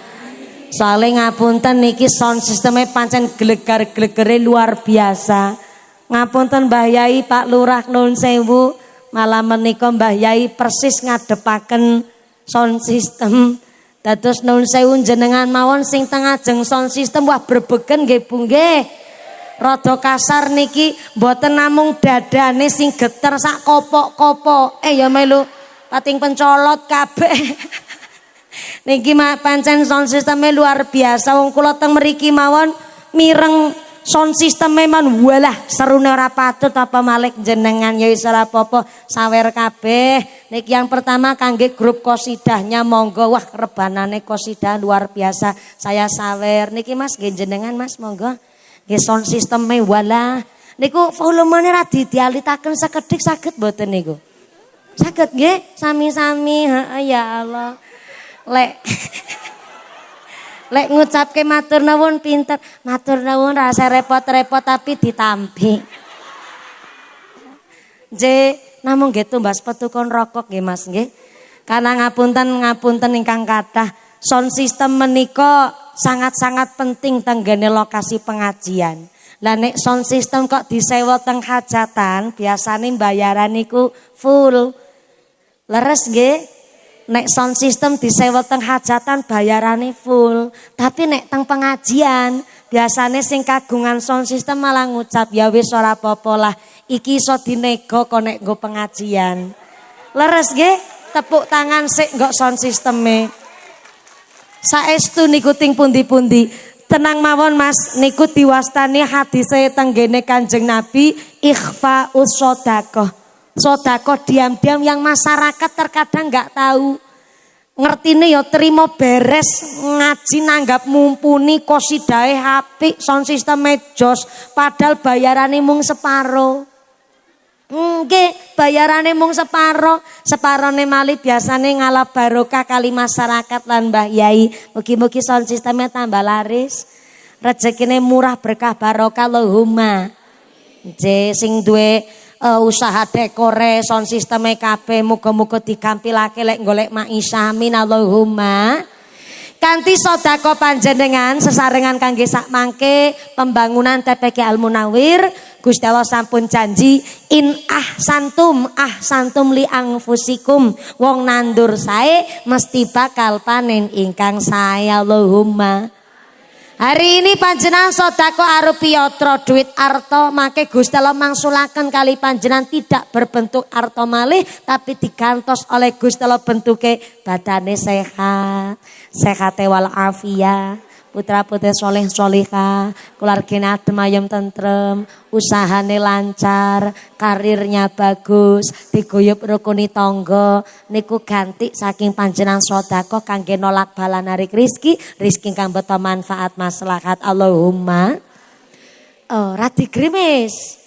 [SPEAKER 1] Soalnya ngapunten niki sound sistemnya pancen gelegar-gelegere luar biasa. Ngapunten Mbah Yai Pak Lurah Nun Sewu, malah menika Mbah Yai persis ngadepaken sound system. Dados Nun Sewu jenengan mawon sing teng ajeng sound system wah brebegen nggih Bu nggih. Rada kasar niki mboten namung dadane sing geter sak kopok-kopok. Ya melu pating pencolot kabeh. Niki pancen sound systemnya luar biasa. Wong kula teng mriki mawon mireng sound system memang walah serune ora patut apa malik jenengan ya wis ora apa-apa sawer kabeh. Niki yang pertama kangge grup kosidahnya monggo. Wah rebanane kosidah luar biasa. Saya sawer niki Mas nggih jenengan Mas monggo. Nggih sound system walah. Niku volumene ra didialitaken sekedhik saged mboten niku? Saged nggih sami-sami. Ya Allah. Lek ngucapke matur nuwun pinter. Matur nuwun rasa repot-repot tapi ditampi. Namung nggih tumbas petukon rokok nggih Mas nggih. Karena ngapunten ingkang kathah. Sound system menika sangat-sangat penting tenggene lokasi pengajian. Lah nek sound system kok disewa teng hajatan, biasane bayaran niku full. Leres nggih? Nek sound system disewa teng hajatan bayarane full. Tapi nek teng pengajian biasane sing kagungan sound system malah ngucap ya wis ora apa-apa lah. Iki iso dinego kok nek nggo pengajian. Leres nggih? Tepuk tangan sik nggo sound systeme. Saestu niku ting pundi-pundi. Tenang mawon Mas, niku diwastani hadise tenggene Kanjeng Nabi ikhfa'us shadaqah. Sodako diam-diam yang masyarakat terkadang nggak tahu. Ngertine ya terima beres ngaji nanggap mumpuni kosidahe apik sound system jos padahal bayarane mung separo. Nggih, bayarane mung separo. Separone malih biasane ngalap barokah kali masyarakat lan Mbah Yai. Mugi-mugi sound systemnya tambah laris. Rezekine murah berkah barokah Allahumma. Sing duwe usaha dekore sound system kabeh muga-muga digampilake lek golek maisha amin Allahumma. Kanthi sedekah panjenengan sesarengan kangge sak mangke pembangunan TPQ Al Munawir Gusti Allah sampun janji in ahsantum li anfusikum wong nandur sae mesti bakal panen ingkang sae Allahumma. Hari ini panjenengan sedekah arupi yatra duit arto make Gusti Allah mangsulaken kali panjenengan tidak berbentuk arto malih tapi digantos oleh Gusti Allah bentuke badane sehat, sehate wal afiyah, putra-putri soleh solihah, keluargane adem ayem tentrem, usahane lancar, karirnya bagus, diguyub rukuni tangga niku ganti saking panjenengan sedekah kangge nolak bala narik rizki kang beto manfaat maslahat Allahumma. Oh, ra digrimis.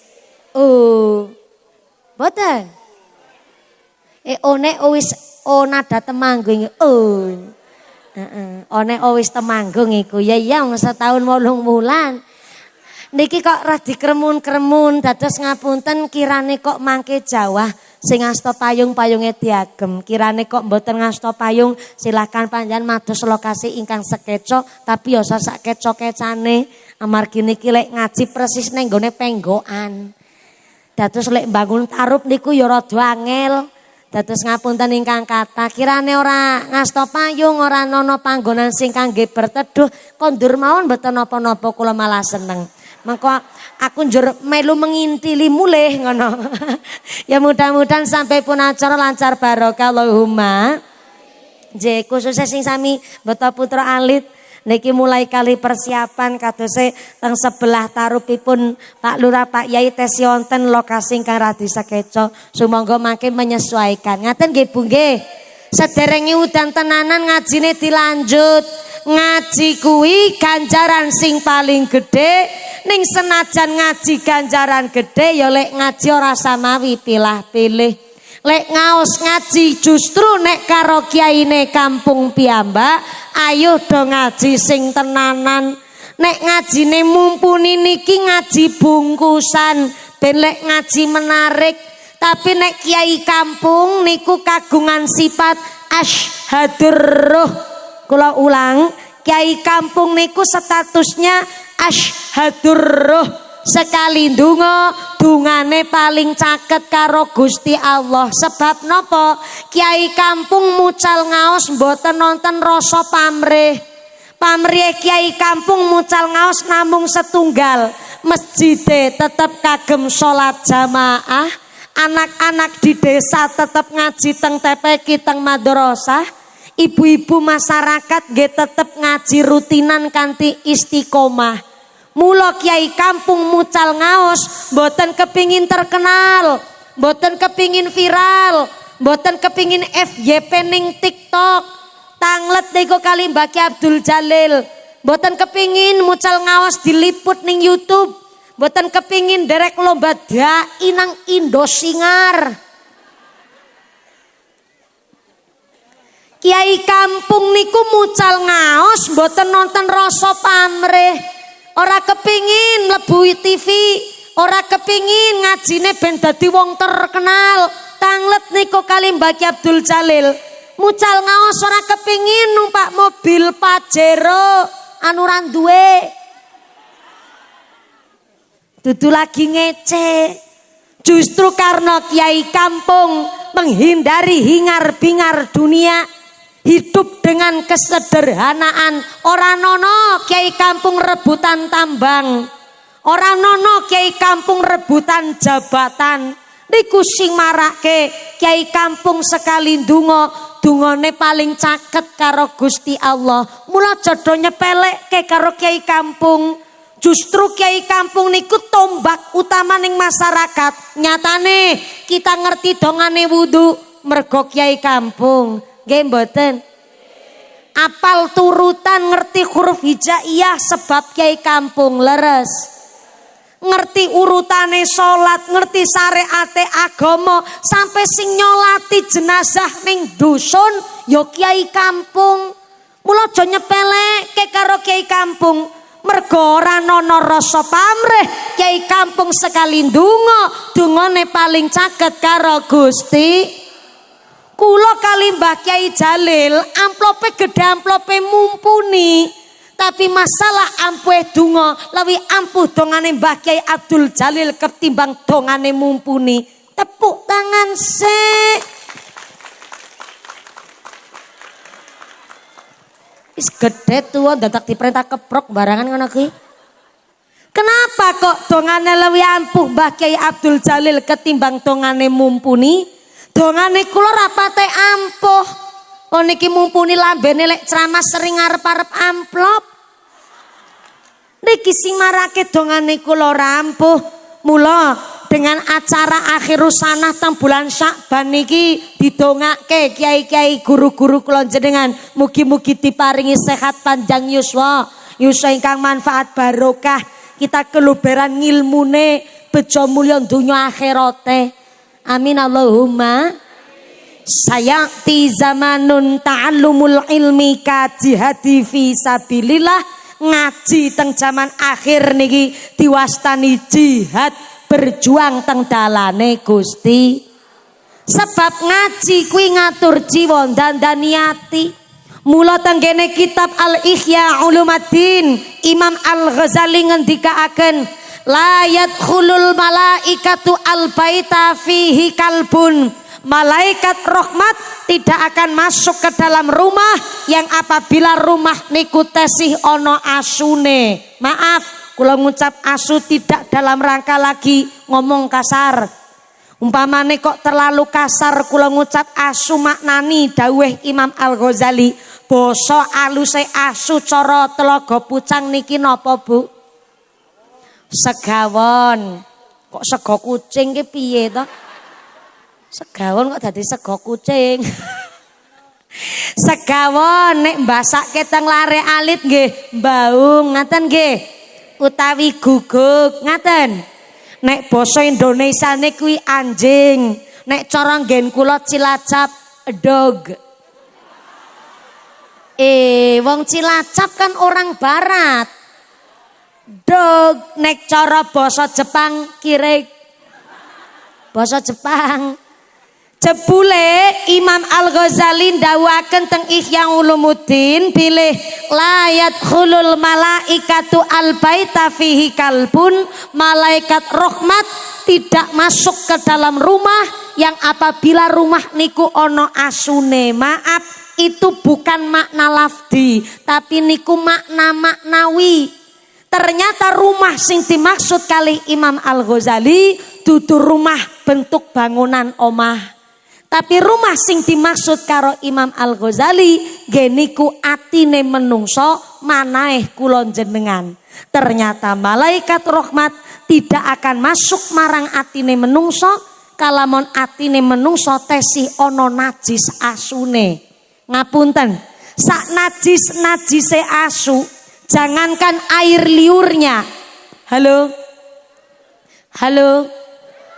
[SPEAKER 1] Oh. Boten. One wis nada temanggung. Oh. One wis temanggung iku ya wong setahun 8 wulan. Niki kok ra dikremun-kremun dados ngapunten kirane kok mangke Jawa sing ngasta payung-payunge diagem. Kirane kok mboten ngasta payung silakan panjenengan mados lokasi ingkang sekeco tapi ya sak keco-kecane amargi niki lek ngaji persis ning nggone penggokan. Dados lek bangun tarup niku ya rada angel. Dados ngapunten ingkang kathah kirane ora ngasta payung ora ana panggonan sing kangge berteduh kondur mawon mboten napa-napa kula malah seneng. Mengko aku njur melu mengintili mulih ngono. Ya mudah-mudahan sampai pun acara lancar barokah Allahumma. Khususnya sing sami beto putra alit niki mulai kali persiapan kadose teng sebelah tarupipun Pak Lurah Pak Yai tes wonten lokasi ingkang radi sakeco sumangga mangke menyesuaikan. Ngaten nggih Bu nggih. Sederenge udan tenanan ngajine dilanjut. Ngaji kuwi ganjaran sing paling gede ning senajan ngaji ganjaran gede ya lek ngaji ora samawi pilah-pilih. Lek ngaos ngaji justru nek karo kiyaine kampung piyambak ayo do ngaji sing tenanan. Nek ngajine mumpuni niki ngaji bungkusan ben lek ngaji menarik. Tapi nek kiai kampung niku kagungan sifat asyhadur ruh. Kula ulang, kiai kampung niku statusnya asyhadur ruh. Sekali ndonga dungane paling caket karo Gusti Allah. Sebab napa? Kiai kampung mucal ngaos mboten nonton rasa pamrih. Pamrih kiai kampung mucal ngaos namung setunggal. Masjide tetep kagem salat jamaah. Anak-anak di desa tetep ngaji teng TPQ teng madrasah. Ibu-ibu masyarakat nggih tetep ngaji rutinan kanthi istiqomah. Mula Kiai Kampung Mucal Ngaos mboten kepingin terkenal, mboten kepingin viral, mboten kepingin FYP ning TikTok. Tanglet niku kali Mbak Ki Abdul Jalil. Mboten kepingin Mucal Ngaos diliput ning YouTube. Mboten kepingin derek lomba dai nang Indosingar. Kiai Kampung niku Mucal Ngaos mboten nonton rasa pamrih, ora kepingin mlebu TV, ora kepingin ngajine ben dadi wong terkenal. Tanglet niku kali Mbak Ki Abdul Jalil. Mucal Ngaos ora kepingin numpak mobil Pajero anu ra duwe. Dudu lagi ngece. Justru karena Kiai Kampung menghindari hingar-bingar dunia, hidup dengan kesederhanaan. Orang nono Kiai Kampung rebutan tambang, orang nono Kiai Kampung rebutan jabatan. Niku sing marake Kiai Kampung sekali dungane paling caket karo Gusti Allah. Mula jodoh nyepelekke karo Kiai Kampung. Justru Kiai Kampung niku tombak utama ning masyarakat. Nyatane kita ngerti dongane wudu mergo Kiai Kampung. Nggih mboten? Apal turutan ngerti huruf hijaiyah sebab Kiai Kampung leres. Ngerti urutane salat, ngerti syariate agama, sampai sing nyolati jenazah ning dusun ya Kiai Kampung. Mula aja nyepeleke karo Kiai Kampung. Mergo ora ana rasa pamrih, Kiai Kampung sekali dungane paling caket karo Gusti. Kula kali Mbah Kiai Jalil amplope gede amplope mumpuni. Tapi masalah ampuh donga lebih ampuh dongane Mbah Kiai Abdul Jalil ketimbang dongane mumpuni. Tepuk tangan sik. Wis gede tuwa dadak diperintah keprok barangan ngono kuwi. Kenapa kok dongane lebih ampuh Mbah Kiai Abdul Jalil ketimbang dongane mumpuni? Dongane kula rapate ampuh. Oh niki mumpuni lambene lek ceramah sering arep-arep amplop. Niki sing marake dongane kula rampuh. Mula dengan acara akhirus sanah teng bulan Syakban niki didongake kiai-kiai guru-guru kula jenengan mugi-mugi diparingi sehat panjang yuswa, yuswa ingkang manfaat barokah, kita keluberan ngilmune bejo mulya donya akhirate. Amin Allahumma. Sayati zamanun ta'allumul ilmi ka jihadi fi sabilillah. Ngaji teng zaman akhir niki diwastani jihad, berjuang teng dalane Gusti. Sebab ngaji kuwi ngatur jiwa dandani ati. Mula tenggene kitab Al-Ihya Ulumuddin Imam Al-Ghazali ngendikaaken la yadkhulul malaikatu al-baita fihi kalbun. Malaikat rahmat tidak akan masuk ke dalam rumah yang apabila rumah niku tesih ono asune. Maaf, kula ngucap asu tidak dalam rangka lagi ngomong kasar. Umpamane kok terlalu kasar kula ngucap asu maknani dawuh Imam Al-Ghazali, basa aluse asu cara Telaga Pucang niki napa, Bu? Segawon. Kok sego kucing ki piye to? Segawon kok dadi sego kucing. Segawon nek mbasake teng lare alit nggih baung ngaten nggih utawi guguk ngaten. Nek basa Indonesiane kuwi anjing, nek cara nggen kula Cilacap dog. Wong Cilacap kan orang barat. Dog nek cara basa Jepang kirek. Basa Jepang. Jebule Imam Al-Ghazali ndawuhaken teng Ihya Ulumuddin pilih la yadkhulul malaikatu al-baita fihi kalbun. Malaikat rahmat tidak masuk ke dalam rumah yang apabila rumah niku ono asune. Maaf, itu bukan makna lafdi tapi niku makna maknawi. Ternyata rumah sing dimaksud kali Imam Al-Ghazali dudu rumah bentuk bangunan omah. Tapi rumah sing dimaksud karo Imam Al-Ghazali geniku atine menungso manaeh kula jenengan. Ternyata malaikat rahmat tidak akan masuk marang atine menungso kalamun atine menungso tesi ono najis asune. Ngapunten, sak najis-najise asu, jangankan air liurnya. Halo. Halo.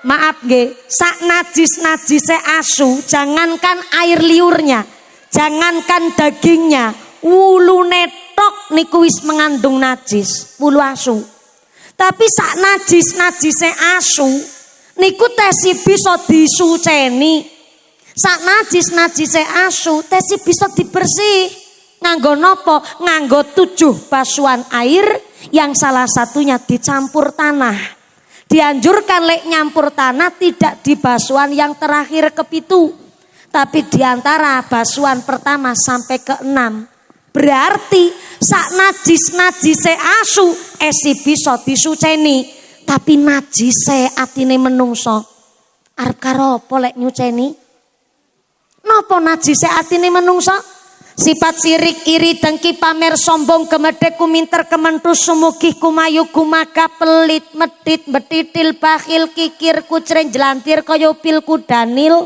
[SPEAKER 1] Maaf nggih, sak najis-najise asu, jangankan air liurnya, jangankan dagingnya, wulune tok niku wis mengandung najis, wulu asu. Tapi sak najis-najise asu niku tesi bisa disuceni. Sak najis-najise asu tesi bisa dibersih. Nganggo nopo? Nganggo 7 basuhan air yang salah satunya dicampur tanah. Dianjurkan lek nyampur tanah tidak di basuhan yang terakhir kepitu, tapi diantara basuhan pertama sampai ke-6. Berarti sak najis-najise asu esi bisa disuceni, tapi najise atine menungso arep karo apa lek nyuceni? Napa najise atine menungso? Sifat sirik, iri, dengki, pamer, sombong, gemedhe, kuminter, kementus, sumugih, kumayu, kumaka, pelit, medit, betitil, bakhil, kikir, kucren, jelantir, kaya pil, kudanil.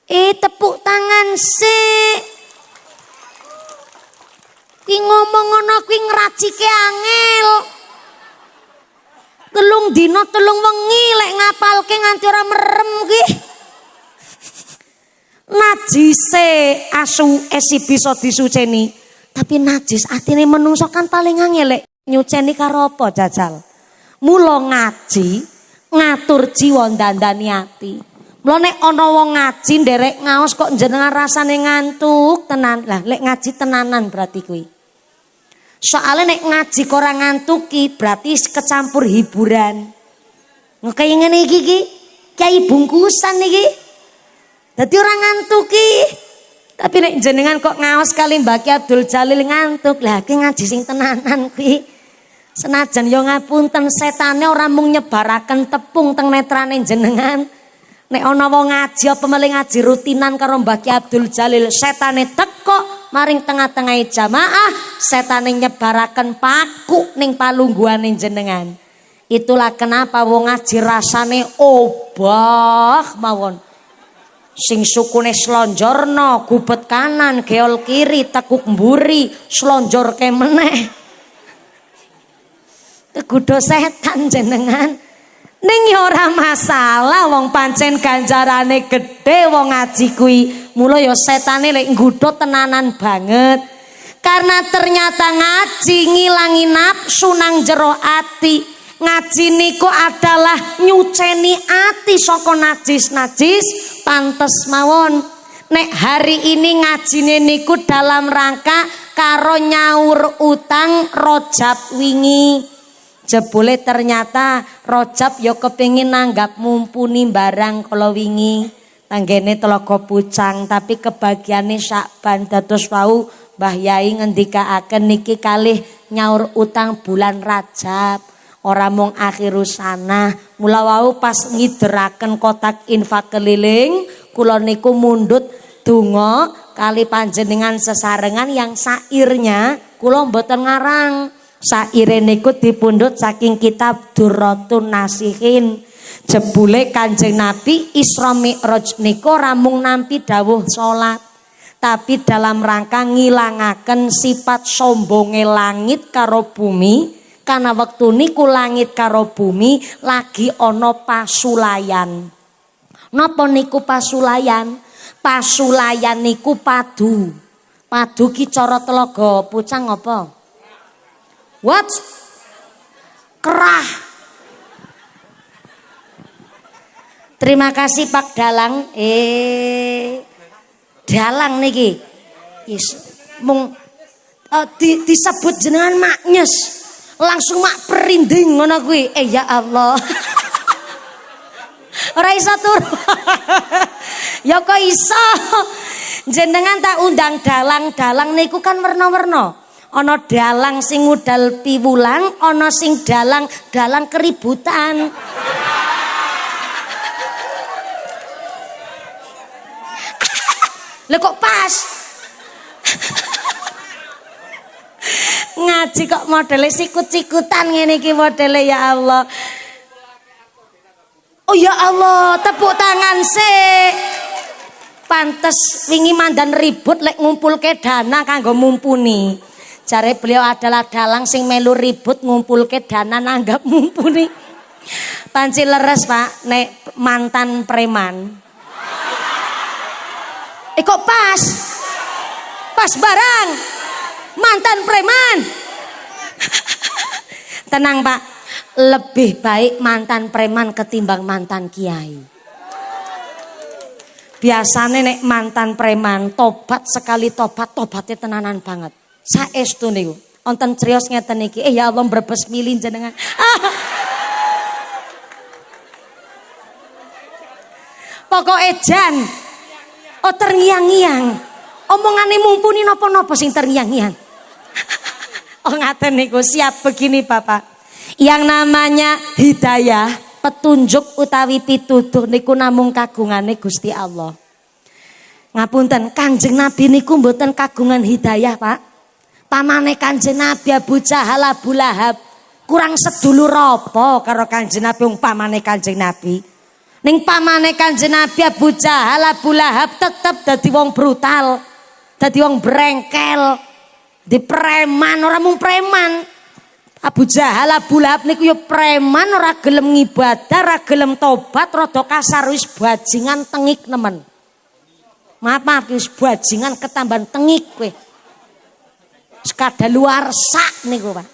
[SPEAKER 1] Tepuk tangan sik. Ki ngomong ngono kuwi ngracike angel. Telung dina telung wengi lek ngapalke nganti ora merem ki. Najise asu esi bisa disuceni, tapi najis atine menungso kan paling angel lek nyuceni karo apa jajal. Mula ngaji ngatur jiwa ndandani ati. Mula nek ana wong ngaji nderek ngaos kok jenengan rasane ngantuk tenan. Lah lek ngaji tenanan berarti kuwi. Soale nek ngaji kok ora ngantuki berarti kecampur hiburan. Kaya ngene iki ki, kiai bungkusan iki. Dadi orang ngantuki. Tapi nek jenengan kok ngaos kali Mbak Ki Abdul Jalil ngantuk. Lah ki ngaji sing tenanan kuwi. Senajan yo ngapunten setane ora mung nyebaraken tepung teng netrane jenengan. Nek ana wong ngaji apa melih ngaji rutinan karo Mbak Ki Abdul Jalil, setane teko maring tengah-tengah jamaah, setane nyebaraken paku ning palungguhane jenengan. Itulah kenapa wong ngaji rasane obah mawon. Sing sukune slonjorno, gubet kanan, geol kiri, tekuk mburi, slonjor ke meneh. Kegudo setan jenengan. Ning ya ora masalah wong pancen ganjarane gede wong ngaji kuwi. Mula ya setane lek nggodho tenanan banget. Karena ternyata ngaji ngilangi nafsu nang jero ati. Ngaji niku adalah nyuceni ati saka najis-najis, pantes mawon. Nek hari ini ngajine niku dalam rangka karo nyaur utang Rojab wingi. Jebule ternyata Rojab ya kepengin nanggap mumpuni barang kala wingi. Tanggene Telaga Pucang, tapi kebagiane Syakban dados wau Mbah Yai ngendikaaken niki kalih nyaur utang bulan Rajab. Ora mung akhirus sana, mula wau pas ngideraken kotak infak keliling, kula niku mundhut donga kali panjenengan sesarengan yang sairnya kula mboten ngarang. Saire niku dipundhut saking kitab Durratun Nasihin. Jebule Kanjeng Nabi Isra Mi'raj niku ora mung nampi dawuh salat, tapi dalam rangka ngilangaken sifat sombonge langit karo bumi. Karena waktu niku langit karo bumi lagi ono pasulayan. Napa niku pasulayan? Pasulayan niku padu. Padu ki cara Telaga Pucang apa? What? Kerah. Terima kasih Pak Dalang. Dalang niki. Yes. Mung disebut jenengan maknyes. Langsung mak perinding ngono kuwi. Ya Allah. Ora iso turu. Ya kok iso. Jenengan tak undang dalang-dalang niku kan werna-werna. Ana dalang sing ngudal piwulang, ana sing dalang keributan. Lha kok pas? Ngaji kok modele sikut-sikutan ngene iki modele ya Allah. Oh ya Allah, tepuk tangan sik. Pantes wingi mandan ribut lek ngumpulke dana kanggo mumpuni. Jare beliau adalah dalang sing melu ribut ngumpulke dana nanggap mumpuni. Panci leres Pak, nek mantan preman. Kok pas? Pas barang. Mantan preman. Tenang Pak, lebih baik mantan preman ketimbang mantan kiai. Biasane nek mantan preman tobat sekali tobatnya tenanan banget. Saestu niku. Wonten criyos ngeten iki. Ya Allah mbrebes milih jenengan. Pokoke jan. Oh terngiang-ngiang. Omongane mumpuni napa-napa sing terngiang-ngiang. Oh ngaten niku siap begini Bapak. Yang namanya hidayah, petunjuk utawi pituduh niku namung kagungane Gusti Allah. Ngapunten, Kanjeng Nabi niku mboten kagungan hidayah, Pak. Pamane Kanjeng Nabi Abu Jahal Abu Lahab kurang sedulur apa karo Kanjeng Nabi umpamane Kanjeng Nabi. Ning pamane Kanjeng Nabi Abu Jahal Abu Lahab tetep dadi wong brutal, dadi wong brengkel, di preman, ora mung preman. Abu Jahal Abu Lahab niku yo preman, ora gelem ngibadah, ora gelem tobat, rada kasar wis bajingan tengik nemen. Maaf wis bajingan ketambahan tengik kowe. Sekadaluarsa niku Pak.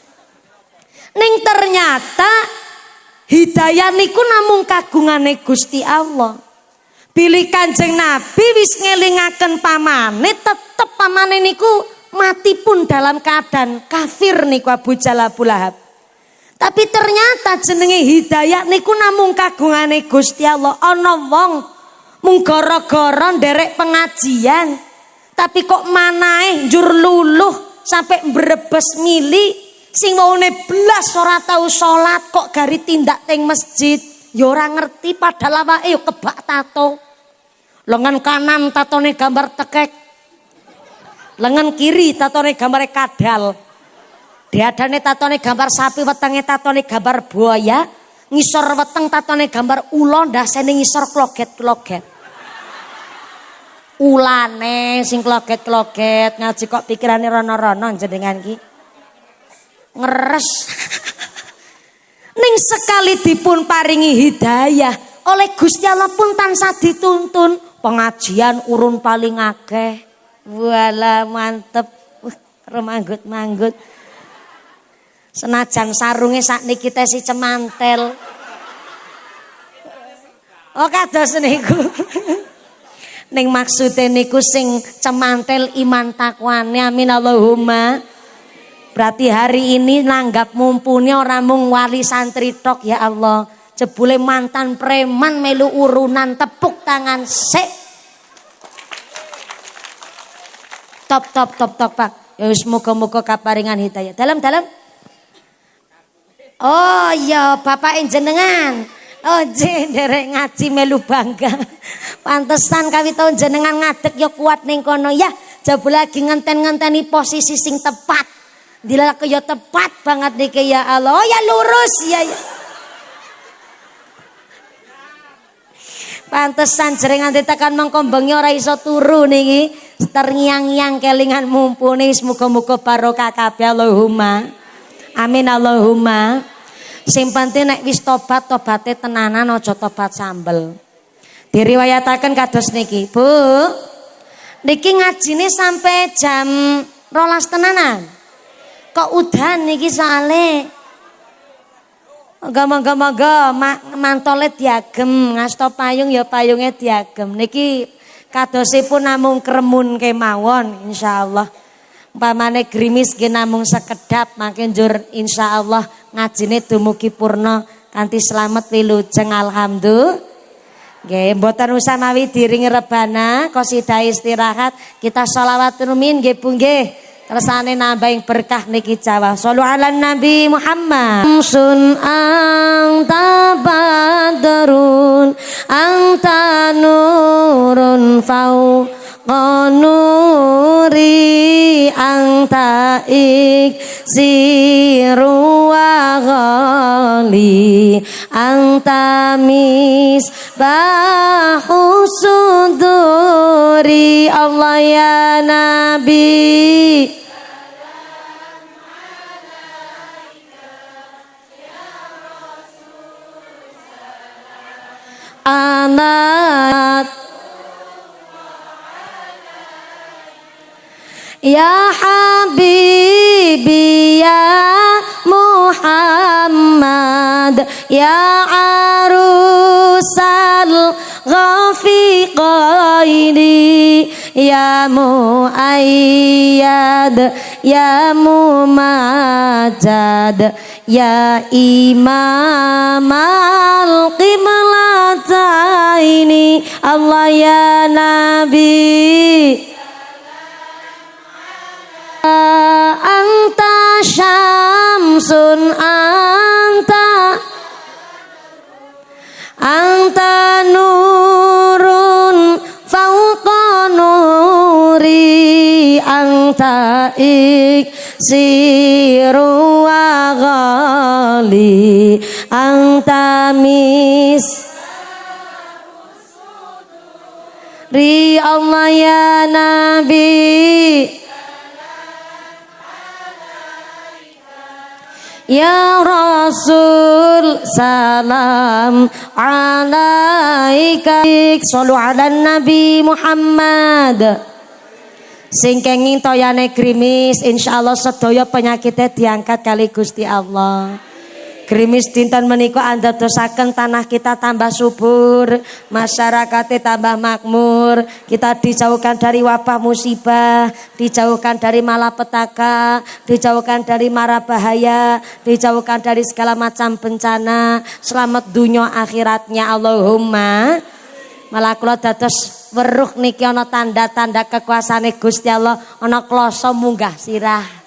[SPEAKER 1] Ning ternyata hidayah niku namung kagungane Gusti Allah. Pilih Kanjeng Nabi wis ngelingaken pamane, tetep pamane niku mati pun dalam keadaan kafir niku Abu Jahal Abu Lahab. Tapi ternyata jenenge hidayah niku namung kagungane Gusti Allah. Ana wong mung gara-gara nderek pengajian tapi kok manahe njur luluh sampai mbrebes mili, sing wone blas ora tau salat kok gari tindak teng masjid ya ora ngerti padahal awake yo kebak tato. Lengan kanan tatone gambar tekek, lengan kiri tatone gambar kadal, diadane tatone gambar sapi, wetenge tatone gambar buaya, ngisor weteng tatone gambar ula, ndasene ngisor kloget-kloget. Ulane sing kloget-kloget ngaji kok pikirane rono-rono jenengan ki. Ngeres. Ning sekali dipun paringi hidayah oleh Gusti Allah pun tansah dituntun pengajian urun paling akeh. Wala mantep. Remanggut-manggut. Senajan sarunge sakniki teh si cemantel. Oh kados niku. Ning maksude niku sing cemantel iman takwane, amin Allahumma. Berarti hari ini nanggap mumpuni ora mung wali santri tok ya Allah. Jebule mantan preman melu urunan, tepuk tangan sik. Top Pak. Ya wis muga-muga kaparingan hidayah. Dalam. Oh iya bapak jenengan. Oh derek ngaji melu bangga. Pantesan kawi tahun jenengan ngadeg ya kuat ning kono ya. Jebule lagi ngenten-ngenteni posisi sing tepat. Dilak ya tepat banget niki ya Allah. Oh ya lurus ya. Pantesan jering nganti tekan mengko bengi ora iso turu niki. Terngiang-ngiang kelingan mumpuni, muga-muga barokah kabeh Allahumma. Amin Allahumma. Sing penting nek wis tobat-tobate tenanan aja tobat sambel. Diriwayataken kados niki, Bu. Niki ngajine sampai jam 12 tenanan. Kok udan niki soale Moga-moga mantole diagem, ngasto payung ya payunge diagem. Niki kadosipun namung kremun kemawon insyaallah. Umpamane grimis nggih namung sekedap makin njur insyaallah ngajine dumugi purna kanthi slamet wilujeng alhamdulillah. Nggih mboten usah mawi diringi rebana, qasidah istirahat, kita sholawatun min nggih Bu nggih. Kersane nambah berkah niki Jawa. Shallu ala Nabi Muhammad. Sun anta badrun anta nurun fauqa nur nuri anta iksiru wa ghali anta misbahu suduri Allah ya Nabi anak ya Habibi ya Muhammad ya arusal ghafiqaini ya muayyad ya mumajad ya imam al-qiblataini Allah ya Nabi anta syamsun anta nurun fauqa nuri anta iksiru wa ghali anta mis ri Allah ya Nabi ya Rasul salam alaika sallu ala Nabi Muhammad sing kenging toyane grimis insyaallah sedaya penyakitnya diangkat kali Gusti Allah. Grimis dinten menika andadosaken tanah kita tambah subur, masyarakatnya tambah makmur, kita dijauhkan dari wabah musibah, dijauhkan dari malapetaka, dijauhkan dari mara bahaya, dijauhkan dari segala macam bencana, selamat dunia akhiratnya Allahumma. Malah kula dados weruh niki ana tanda-tanda kekuasaane Gusti Allah, ana kloso munggah sirah.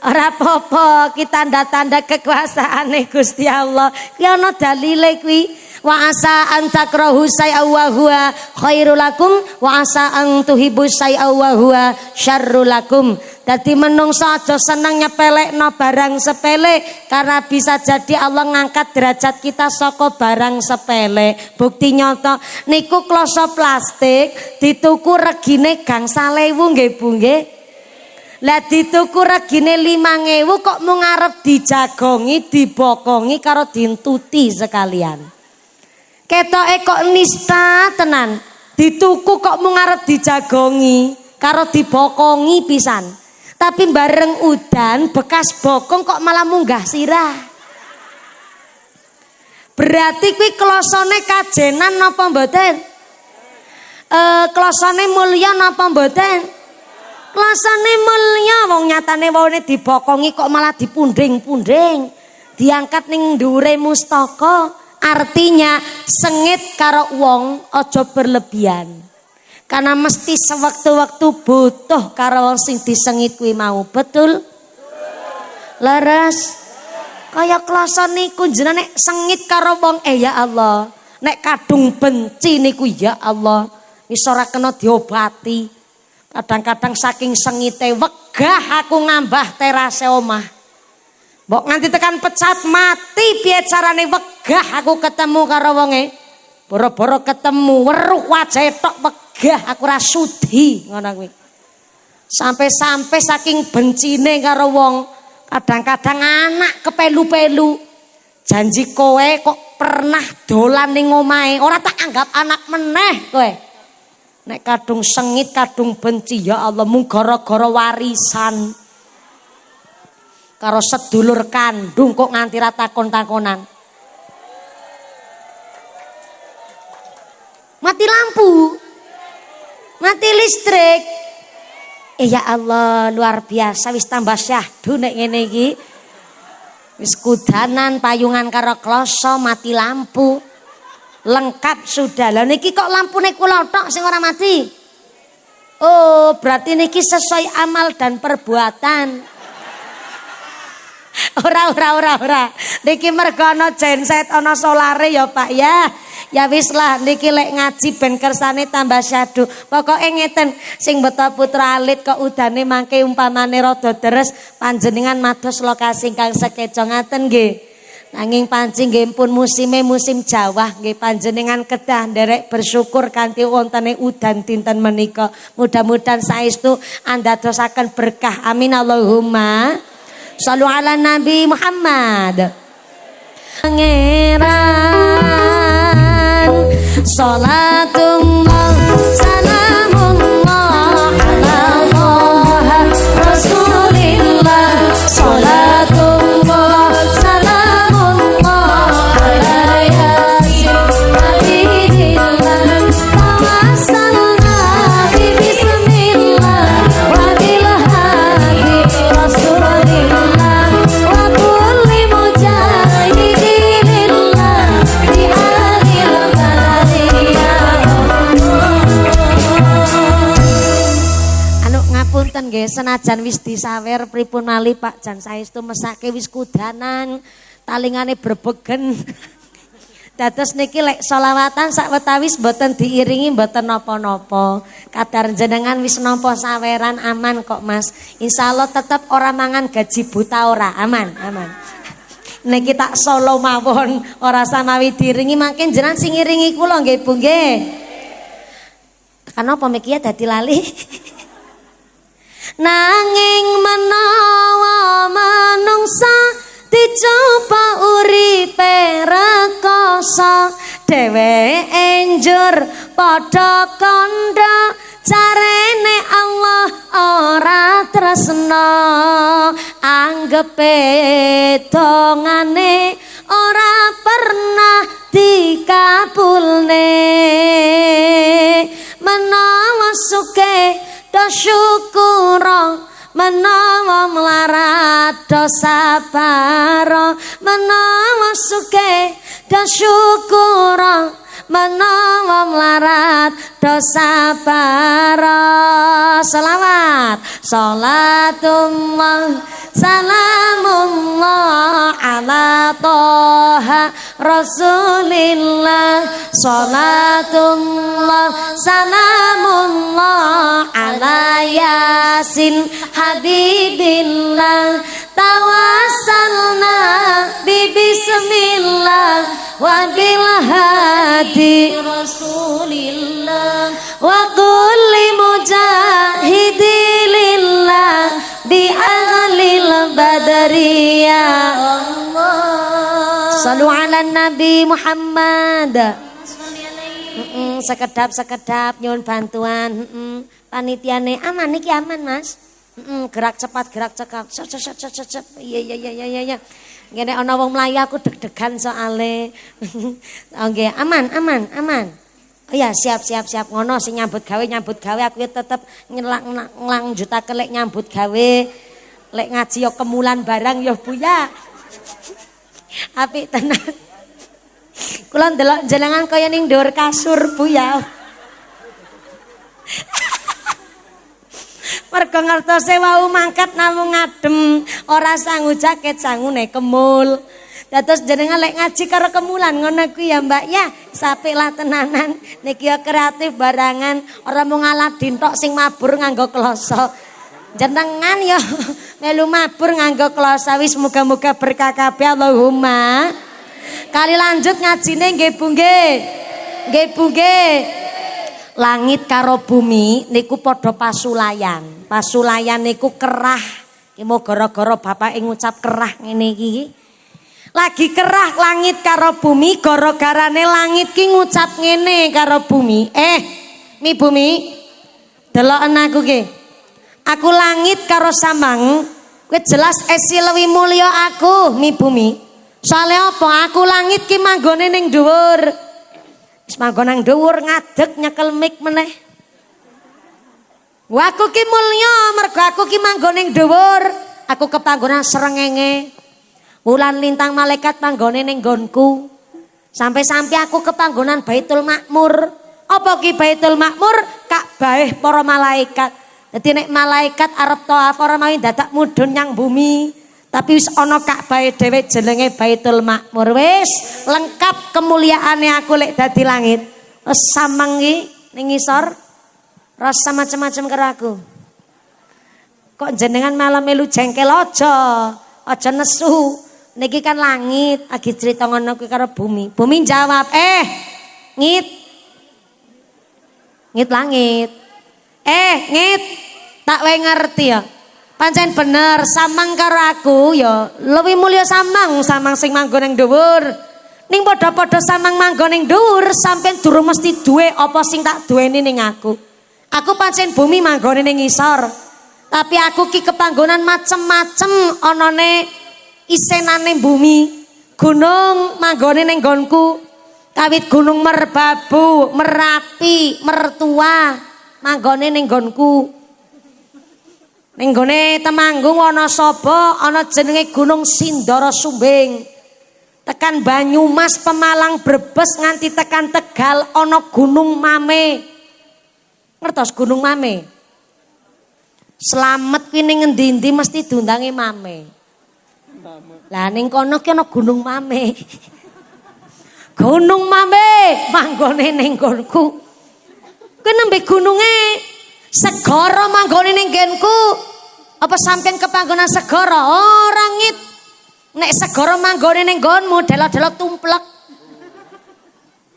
[SPEAKER 1] Ora apa-apa ki tanda-tanda kekuasaane Gusti Allah. Ki ana dalile kuwi. Wa asa an takrahu syai'an wa huwa khairul lakum wa asa an tuhibbu syai'an wa huwa syarrul lakum. Dadi menungso aja seneng nyepelekno barang sepele karena bisa jadi Allah ngangkat derajat kita saka barang sepele. Bukti nyata niku kloso plastik dituku regine gangsal 1000 nggih Bu nggih. Lah dituku regine 5.000 kok mung arep dijagongi, dibokongi karo dintuti sekalian. Ketoke kok nista tenan. Dituku kok mung arep dijagongi karo dibokongi pisan. Tapi bareng udan bekas bokong kok malah munggah sirah. Berarti kuwi klosone kajenan napa mboten? Klosone mulya napa mboten? Klasane mulya wong nyatane wone dibokongi kok malah dipunding-punding. Diangkat ning ndhuure mustaka. Artinya sengit karo wong aja berlebihan. Karena mesti sewaktu-waktu butuh karo wong sing disengit kuwi mau. Betul? Laras. Kaya klasane niku jenenge sengit karo wong ya Allah. Nek kadung benci niku ya Allah wis ora kena diobati. Kadang-kadang saking sengite wegah aku ngambah terase omah. Mbok nganti tekan pecat mati piye carane wegah aku ketemu karo wonge. Boro-boro ketemu weruh wajahe tok wegah aku ra sudi ngono kuwi. Sampai-sampai saking bencine karo wong, kadang-kadang anak kepelu-pelu. Janji kowe kok pernah dolan ning omahe, ora tak anggap anak meneh kowe. Nek kadung sengit, kadung benci ya Allah mung gara-gara warisan. Karo sedulur kandung kok nganti ra takon-takonan. Mati lampu. Mati listrik. Ya Allah luar biasa wis tambah syahdu nek ngene iki. Wis kudanan payungan karo kloso mati lampu. Lengkap sudah. Lah niki kok lampune kula tok sing ora mati. Oh, berarti niki sesuai amal dan perbuatan. Ora. Niki mergo ana genset ana solare ya Pak ya. Ya wis lah niki lek ngaji ben kersane tambah syadu. Pokoke ngeten sing beto putra alit kok udane mangke umpamane rada deres panjenengan mados lokasi kang sekeco ngaten nggih. Nanging pancing nggih pun musim Jawa nggih panjenengan kedah nderek bersyukur kanthi wontene udan dinten menika. Mudah-mudahan saestu andadosaken berkah. Amin Allahumma. Shallu ala Nabi Muhammad. Pangeran salatullah salamullah ala Rasulillah salatullah salamullah ala yasin habibillah tawasalna bi bismillah wa bil hadi Rasulillah wa kulli mujahidillah di alil ngapunten nggih senajan wis disawer pripun malih Pak jan saestu mesake wis kudanan talingane brebegen. Dados niki lek selawatan sakwetawis mboten diiringi mboten napa-napa. Kadar jenengan wis nampa saweran aman kok Mas. Insyaallah tetep ora mangan gaji buta ora aman. Niki tak solo mawon ora samawi diiringi mangke jenengan sing ngiringi kula nggih Bu nggih. Kanapa miki dadi lali? Nanging menawa manungsa dicoba uripe rekoso dheweke njur padha kandha carene Allah ora tresna anggepe dongane ora pernah dikabulne menawa sugih syukura menawa melarat dosa para menawa sugih syukura menawa melarat dosa para selawat salatullah salamullah ala toha Rasulillah salatullah salamullah ala yasin habibillah tawassalna bi bismillah wa bil hadi Rasulillah wa kulli mujahidillah bi ahlil badariyah Allah sallu ala Nabi Muhammad. Sekedap nyuwun bantuan. Panitiane aman niki aman Mas. Gerak cepat. Iya. Ngene ana wong mlayu aku deg-degan soale. Nggih, aman. Oh ya, siap ngono sing nyambut gawe aku ya tetep nglanjutake lek nyambut gawe. Lek ngaji yo kemulan barang yo Bu ya. Apik tenan. Kula ndelok jenengan kaya ning dhuwur kasur Bu ya. Mergo ngertose wau mangkat namung ngadem, ora sangu jaket sangune kemul. Dados jenengan lek ngaji karo kemulan ngono kuwi ya Mbak ya. Sapik lah tenanan. Niki ya kreatif barangan, ora mung Aladin tok sing mabur nganggo kloso. Jenengan ya melu mabur nganggo kloso wis muga-muga berkah kabeh Allahumma. Kali lanjut ngajine nggih Bu nggih. Nggih Bu nggih. Langit karo bumi niku padha pasulayan. Pasulayan niku kerah. Iki mau gara-gara bapak ngucap kerah ngene iki. Lagi kerah langit karo bumi gara-garane langit ki ngucap ngene karo bumi. Mi bumi. Deloken aku ki. Aku langit karo samang, kowe jelas esi luwih mulya aku mi bumi. Soale apa? Aku langit ki manggone ning dhuwur. Wis manggon nang dhuwur ngadeg nyekel mik meneh. Wah aku ki mulya mergo aku ki manggon ning dhuwur. Aku kepanggonan srengenge. Wulan lintang malaikat panggone ning nggonku. Sampai-sampai aku kepanggonan Baitul Makmur. Apa ki Baitul Makmur? Ka'bah para malaikat. Dadi nek malaikat arep thaaf ora mau dadak mudhun nyang bumi. Tapi wis ana Ka'bah dhewe jenenge Baitul Ma'mur. Wis lengkap kemuliaane aku lek dadi langit. Wis samang iki ning ngisor rasa macam-macam karo aku. Kok jenengan malah melu jengkel aja nesu. Niki kan langit, lagi cerita ngono kuwi karo bumi. Bumi jawab, ngit. Ngit langit. Ngit. Tak wae ngerti ya. Pancen bener samang karo aku ya luwih mulya samang sing manggon ning dhuwur. Ning padha-padha samang manggon ning dhuwur sampean durung mesti duwe apa sing tak duweni ning aku. Aku pancen bumi manggone ning ngisor. Tapi aku ki kepanggonan macem-macem anane isenane bumi. Gunung manggone ning nggonku. Kawit Gunung Merbabu, Merapi, Mertua manggone ning nggonku. Ning gone Temanggung ana sapa? Ana jenenge Gunung Sindoro Sumbing. Tekan Banyumas, Pemalang, Brebes nganti tekan Tegal ana Gunung Mame. Ngertos Gunung Mame? Slamet kuwi ning endi-endi mesti diundangi Mame. Lah ning kono ki ana Gunung Mame. Gunung Mame manggone ning nggonku. Kuwi nembe gununge segara manggone ning nggenku. Apa sampean kepanggonan segara? Ora ngit. Nek segara manggone ning nggonmu delok-delok tumplek.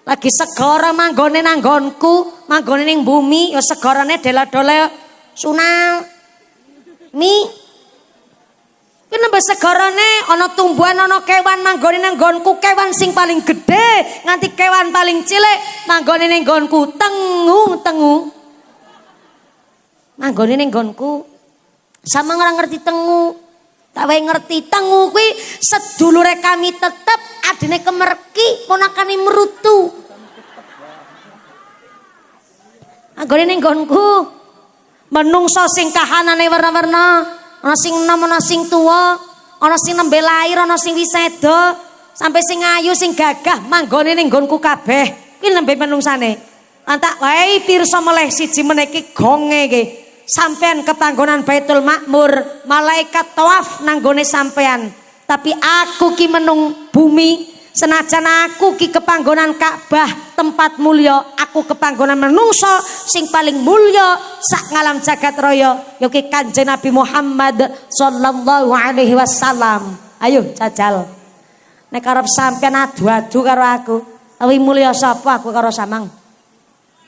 [SPEAKER 1] Lagi segara manggone nang nggonku, manggone ning bumi ya segarane delok-delok tsunami. Kuwi nembe segarane ana tumbuhan, ana kewan manggone nang nggonku, kewan sing paling gedhe nganti kewan paling cilik manggone ning nggonku, tengu. Manggone ning nggonku. Sama ora ngerti tengu. Tak wae ngerti tengu kuwi sedulure kami tetep adine kemerki ponakane merutu. Manggone ning nggonku. Menungso sing kahanane warna-warna, ana sing enom, ana sing tuwa, ana sing nembe lair, ana sing wis seda, sampai sing ayu, sing gagah manggone ning nggonku kabeh. Kuwi nembe menungsane. Antak wae pirsa meleh siji meniki gonge iki. Sampean kepanggonan Baitul Ma'mur, malaikat tawaf nanggone sampean. Tapi aku ki menung bumi, senajan aku ki kepanggonan Ka'bah tempat mulya, aku kepanggonan menungso sing paling mulya sak ngalam jagat raya yaiku Kanjeng Nabi Muhammad sallallahu alaihi wasallam. Ayo jajal. Nek arep sampean adu-adu karo aku, luwih mulya sapa aku karo samang?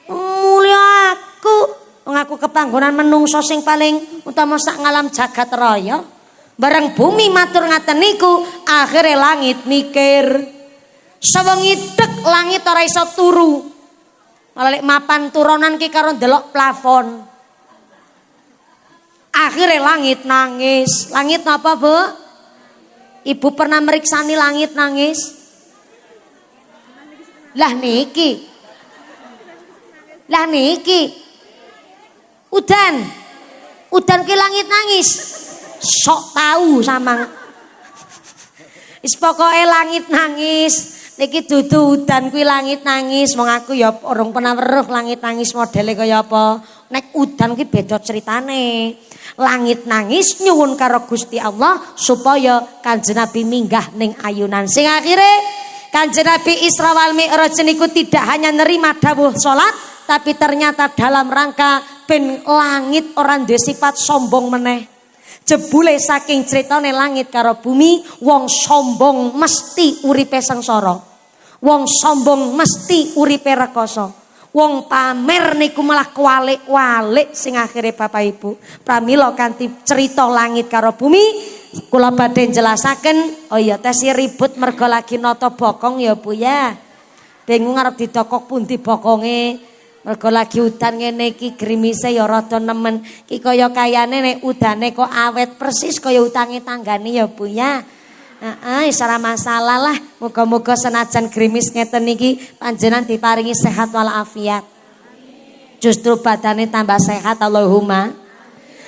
[SPEAKER 1] Mulya aku. Ngaku kepanggonan menungso sing paling utama sak ngalam jagat raya. Bareng bumi matur ngaten niku, akhire langit mikir. Sewengi dek langit ora iso turu. Malah lek mapan turunan ki karo ndelok plafon. Akhire langit nangis. Langit napa, Bu? Ibu pernah meriksani langit nangis? Lah niki. Udan ki langit nangis. Sok tahu samang. Wis pokoke langit nangis. Niki dudu udan kuwi langit nangis. Wong aku ya urung pernah weruh langit nangis modele kaya apa. Nek udan ki beda ceritane. Langit nangis nyuwun karo Gusti Allah supaya Kanjeng Nabi minggah ning ayunan. Sing akhire Kanjeng Nabi Isra wal Mi'raj niku tidak hanya nerima dawuh salat, tapi ternyata dalam rangka ben langit orang duwe sifat sombong meneh. Jebule saking critane langit karo bumi, wong sombong mesti uripe sengsara. Wong sombong mesti uripe rekoso. Wong pamer niku malah kualik-walik sing akhire Bapak Ibu. Pramila kanthi cerita langit karo bumi, kula badhe jelasaken. Oh iya tes ribut mergo lagi nata bokong ya Bu ya. Bingung arep didokok pundi bokonge. Mergo lagi udan ngene iki grimise ya rada nemen. Ki kaya kayane nek udane kok awet persis kaya utange tanggane ya Bu ya. Heeh, ora masalah lah. Muga-muga senajan grimis ngeten iki panjenengan diparingi sehat walafiat. Justru badane tambah sehat Allahumma.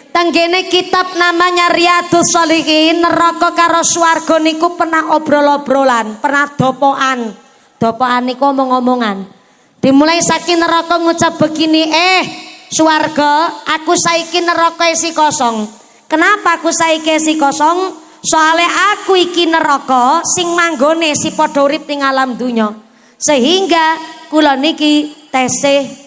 [SPEAKER 1] Tenggene kitab namanya Riyadhus Shalihin, neraka karo swarga niku pernah obrol-obrolan, pernah dopokan. Dopokan niku omong-omongan. Dimulai saking neraka ngucap begini, swarga, aku saiki neraka isi kosong. Kenapa aku saiki isi kosong? Soale aku iki neraka sing manggone si padha urip ning alam dunya. Sehingga kula niki tesih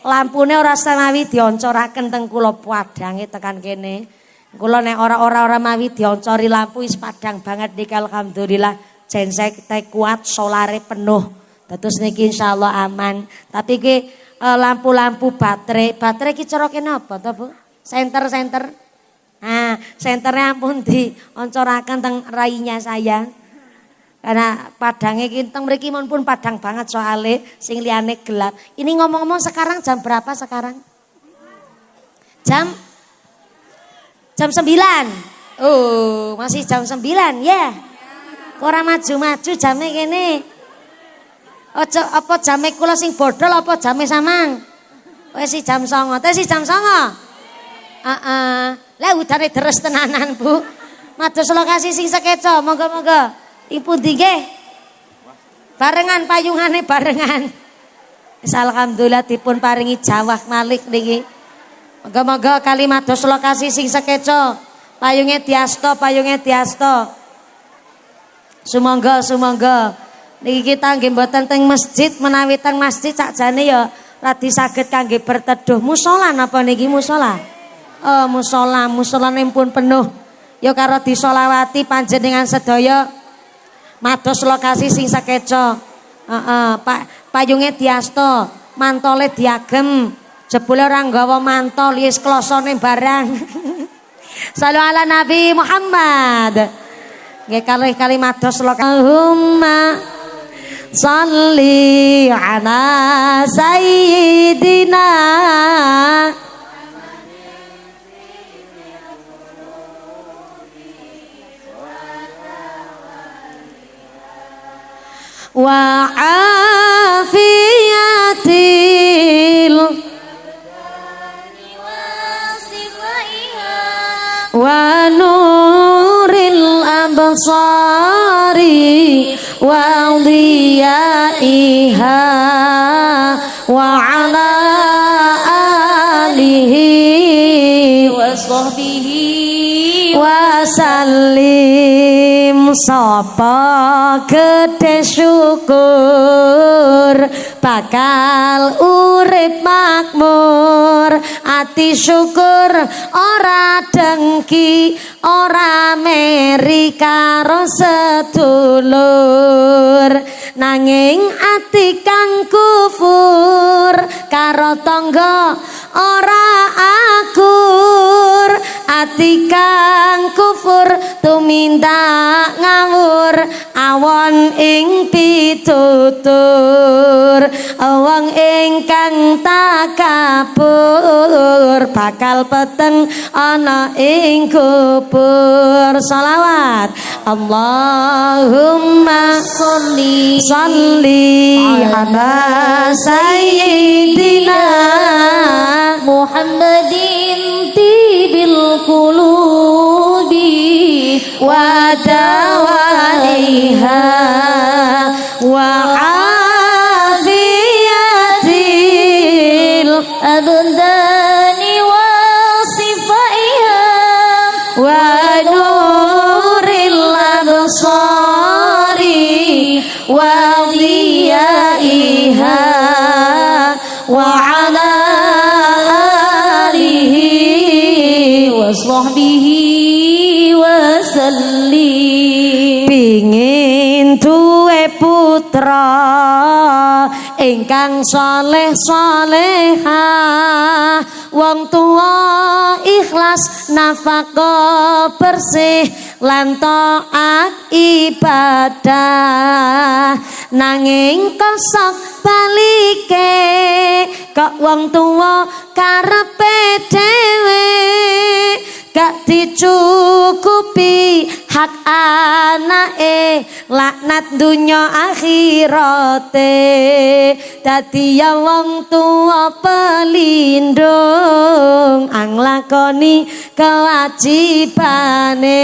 [SPEAKER 1] lampune ora sanawi dioncoraken teng kula padange tekan kene. Kula nek ora mawi dioncori lampu wis padang banget niki alhamdulillah. Jensek teh kuat, solare penuh. Terus niki insyaallah aman. Tapi ki lampu-lampu baterai ki cara kene apa to, Bu? Senter. Nah, senternya ampun dioncoraken teng rainya saya. Karena padangnya kinteng mriki pun padang banget soalnya sing liyane gelap. Ini ngomong-ngomong sekarang jam berapa sekarang? Jam 9. Oh, masih jam 9 ya. Ora maju-maju jame kene. Ojo apa jame kula sing bodol apa jame samang? Wes si jam 09. Teh si jam 09. Lah udane deres tenanan, Bu. Mados lokasi sing sekeco, monggo-monggo. Ibu dige barengan payungane barengan. Alhamdulillah dipun paringi jawah malik niki. Moga-moga kalimat dos lokasi sing sekeco. Payunge diasto. Sumangga. Niki kita nggih mboten teng masjid menawi teng masjid sakjane ya radi saged kangge berteduh. Musala napa niki musala? Oh, musolane pun penuh. Ya karo disolawati panjenengan sedaya. Mados lokasi sing sakeco. Payunge diasto, mantole diagem. Jebule ora nggawa mantol wis klosone barang. Shallu ala Nabi Muhammad. Nggih kalih mados lokasi. Allahumma shalli ala sayyidina wa afiyatil wa nuril absari wa dhiyaiha wa ala alihi wa sahbihi wa sallim. Sapa gede syukur bakal urip makmur. Ati syukur ora dengki ora meri karo sedulur. Nanging ati kang kufur karo tangga ora akur. Ati kang kufur tumindak ngawur awon ing pitutur. Wong ingkang takabur bakal peteng ana ing kubur. Shalawat Allahumma sholli ala sayyidina Muhammadin tibil qulubi wa dawaiha wa afiyatil abdani wa sifaiha wa nuril absari wa dhiyaiha wa ala alihi wa sahbihi wa sallim. Pingin duwe putra ingkang saleh salehah, wong tua ikhlas nafkah bersih lan taat ibadah. Nanging kosok balike kok wong tua karepe dhewe gak dicukupi hak anake, laknat dunya akhirate. Dadi ya wong tua pelindung anglakoni kewajibane.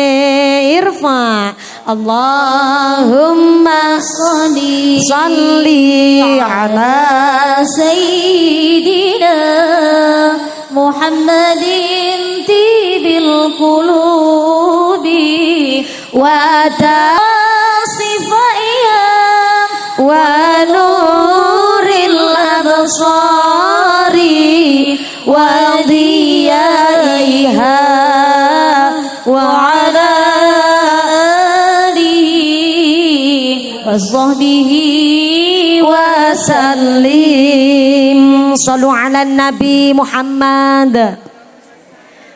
[SPEAKER 1] Irfa Allahumma sholli ala sayyidina Muhammadin بالقلوب وتصفيها ونور الأبصار وضيائها وعلى آله وصحبه وسلم. Shallu ala Nabi Muhammad.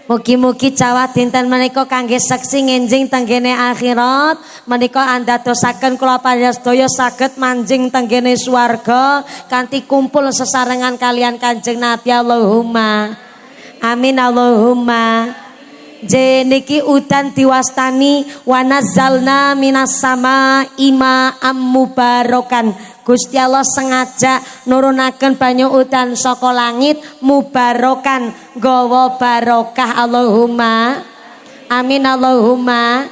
[SPEAKER 1] Mugi-mugi Jawa dinten menika kangge seksi ngenjing tenggene akhirat, menika andadosaken kula panjenengan saged manjing tenggene swarga kanthi kumpul sesarengan kalian Kanjeng Nabi. Allahumma amin Allahumma. Niki udan diwastani wa nazzalna minas sama ima'am mubarakan. Gusti Allah sengaja nurunaken banyu udan saka langit mubarakan gawa barokah. Allahumma amin Allahumma.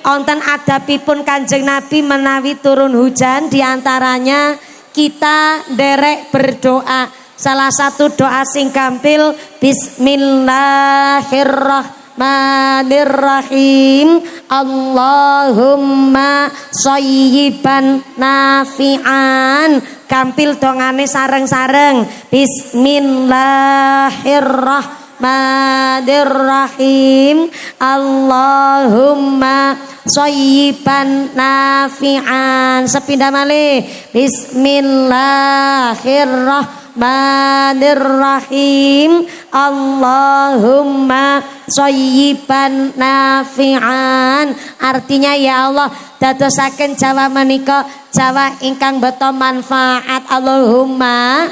[SPEAKER 1] Wonten adabipun Kanjeng Nabi menawi turun hujan, diantaranya kita nderek berdoa. Salah satu doa sing gampil Bismillahirrahmanirrahim. Allahumma shayyiban nafi'an. Gampil dongane sareng-sareng. Bismillahirrahmanirrahim. Allahumma shayyiban nafi'an. Sepindah malih. Bismillahirrahmanirrahim. Allahumma shayyiban nafi'an. Artinya ya Allah dadosaken Jawa menika Jawa ingkang beto manfaat. Allahumma.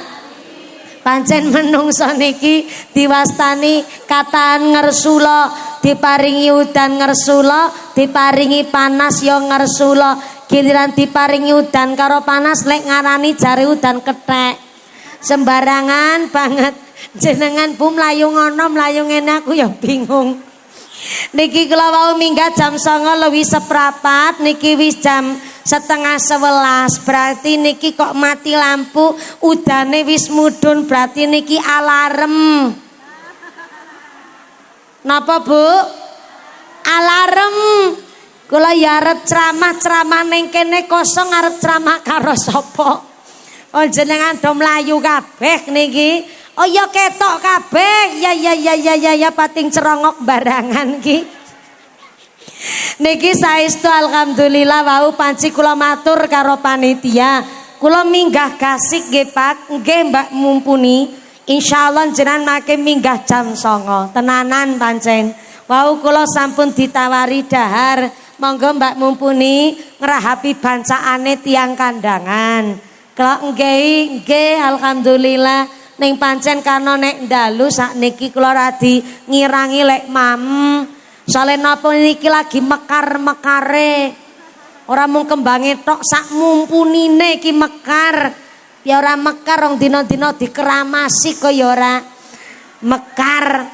[SPEAKER 1] Pancen menungso niki diwastani kataan ngersula, diparingi udan ngersula, diparingi panas yo ngersula. Giliran diparingi udan karo panas lek ngarani jare udan kethek. Sembarangan banget. Jenengan Bu mlayu ngono mlayu ngene aku ya bingung. Niki kula wau minggat jam 9:04, niki wis jam 10:30. Berarti niki kok mati lampu, udane wis mudhun, berarti niki alarm. Napa Bu? Alarm. Kula ya arep ceramah ning kene kosong, arep ceramah karo sapa? Oh jenengan do mlayu kabeh niki. Oh ya ketok kabeh. Ya pating cerongok barangan ki. Niki saestu alhamdulillah wau panci kula matur karo panitia. Kula minggah gasik nggih Pak, nggih Mbak mumpuni. Insyaallah jenengan make minggah jam 09.00. Tenanan pancen. Wau kula sampun ditawari dahar. Monggo Mbak mumpuni ngerahapi bancaane tiang kandangan. Kalau nggih alhamdulillah ning pancen karena nek dalu sakniki kula radi ngirangi lek mam. Soale napa niki lagi mekar-mekare. Ora mung kembange tok sak mumpunine iki mekar. Ya ora mekar rong dina-dina dikeramasi kaya ora mekar.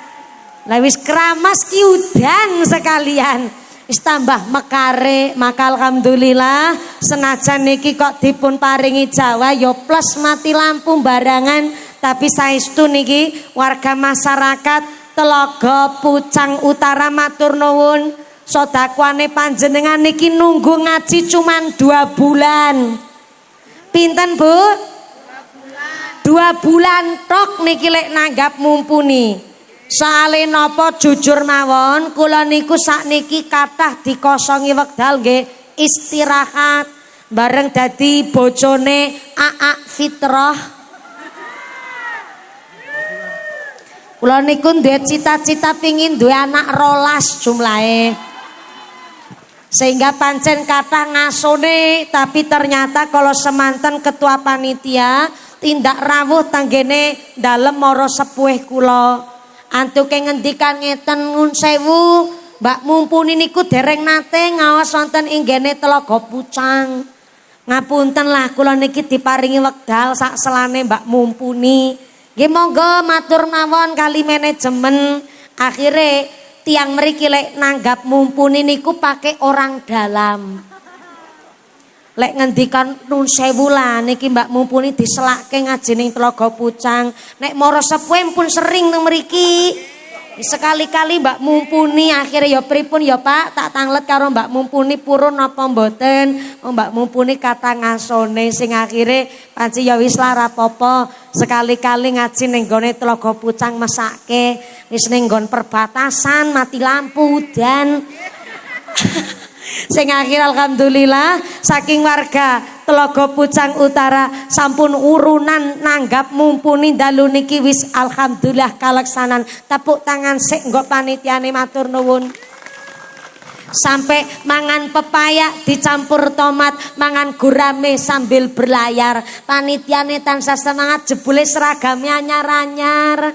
[SPEAKER 1] Lah wis keramas ki udan sekalian. Wis tambah mekare, maka alhamdulillah senajan niki kok dipun paringi Jawa ya plus mati lampu barangan, tapi saestu niki warga masyarakat Telaga Pucang Utara matur nuwun sedekahane panjenengan niki nunggu ngaji cuman 2 bulan. Pinten Bu? 2 bulan tok niki lek nanggap mumpuni. Soale napa jujur mawon kula niku sakniki kathah dikosongi wekdal nggih istirahat bareng dadi bojone Aa Fitrah. Kula niku duwe cita-cita pingin duwe anak 12 jumlahe. Sehingga pancen kathah ngasone tapi ternyata kalau semanten ketua panitia tindak rawuh tanggene dalem mara sepuh kula. Antuke ngendikan ngeten nun sewu Mbak mumpuni niku dereng nate ngaos wonten ing gene Telaga Pucang. Ngapunten lah kula niki diparingi wekdal sak selane Mbak mumpuni. Nggih monggo matur mawon kali manajemen. Akhire tiang mriki lek nanggap mumpuni niku pakai orang dalam. Lek ngendikan nun sewu lah niki Mbak mumpuni diselakke ngaji ning Telaga Pucang. Nek mara sepuh pun sering nang mriki. Sekali-kali Mbak Mumpuni akhirnya ya pripun ya Pak, tak tanglet karo Mbak Mumpuni purun apa mboten. Mbak Mumpuni kata ngasone sing akhire panci ya wis lah rapopo. Sekali-kali ngaji ning gone Tlaga Pucang mesake, wis ning nggon perbatasan mati lampu dan sing akhir alhamdulillah saking warga Tlaga Pucang Utara sampun urunan nanggap Mumpuni dalu niki wis alhamdulillah kaleksanan. Tepuk tangan sik nggo panitiane matur nuwun. Sampai mangan pepaya dicampur tomat, mangan gurame sambil berlayar. Panitiane tansah semangat, jebule seragamnya anyar-anyar.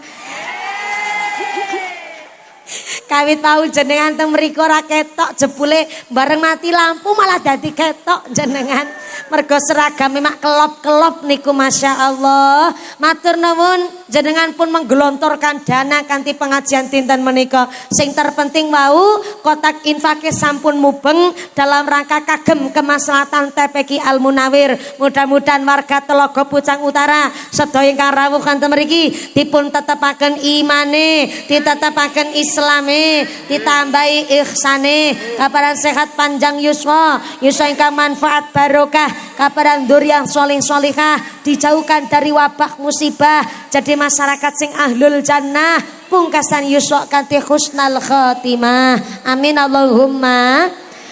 [SPEAKER 1] Kawit tahu jenengan teng mriku ora ketok jebule bareng mati lampu malah dadi ketok jenengan. Mergo seragame mak kelop-kelop niku Masya Allah. Matur nuwun jenengan pun menggelontorkan dana kanthi pengajian dinten menika. Sing terpenting wau kotak infake sampun mubeng dalam rangka kagem kemaslahatan TPQ Al Munawir. Mudah-mudahan warga Tlaga Pucang Utara sedaya ingkang rawuh kanthi mriki dipun tetepaken imane, ditetepaken islame, ditambahi ihsane, kaparan sehat panjang yuswa, yuswa ingkang manfaat barokah, kaparan dzurriyyah sholih sholihah, dijauhkan dari wabah musibah, jadi masyarakat sing ahlul jannah, pungkasan yuswa kanthi husnal khotimah. Amin Allahumma.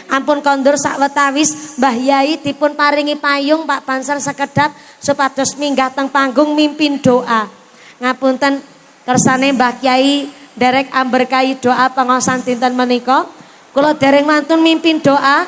[SPEAKER 1] Ampun kondur sakwetawis Mbah Yai dipun paringi payung Pak Pansar sekedap supados minggah teng panggung mimpin doa. Ngapunten kersane Mbah Kyai derek amberkahi doa pengosan dinten menika. Kula dereng mantun mimpin doa.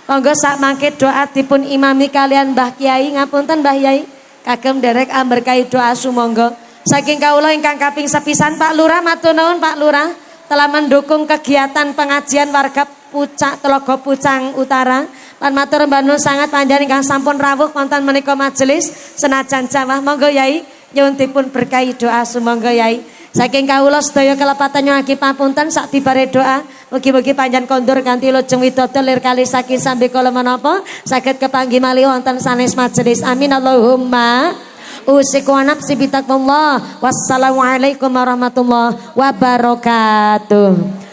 [SPEAKER 1] Monggo sak mangke doa dipun imami kalian Mbah Kyai. Ngapunten Mbah Yai kagem derek amberkahi doa sumangga. Saking kawula ingkang kaping sepisan Pak Lurah matur nuwun Pak Lurah telah mendukung kegiatan pengajian warga Tlaga Pucang Utara. Lan matur mbanun sangat panjenengan ingkang sampun rawuh wonten menika majelis senajan jamaah. Monggo Yai nyuwun dipun berkahi doa sumangga Yai. Saking kawula sedaya kelepatan nyuwun papunten sak dibare doa. Mugi-mugi panjenengan kondur kanthi lujeng widodo lir kali saking sambe kala menapa saged kepanggih malih wonten sanes majelis. Amin Allahumma. Usiku wa nafsi bitaqwallah. Wassalamualaikum warahmatullahi wabarakatuh.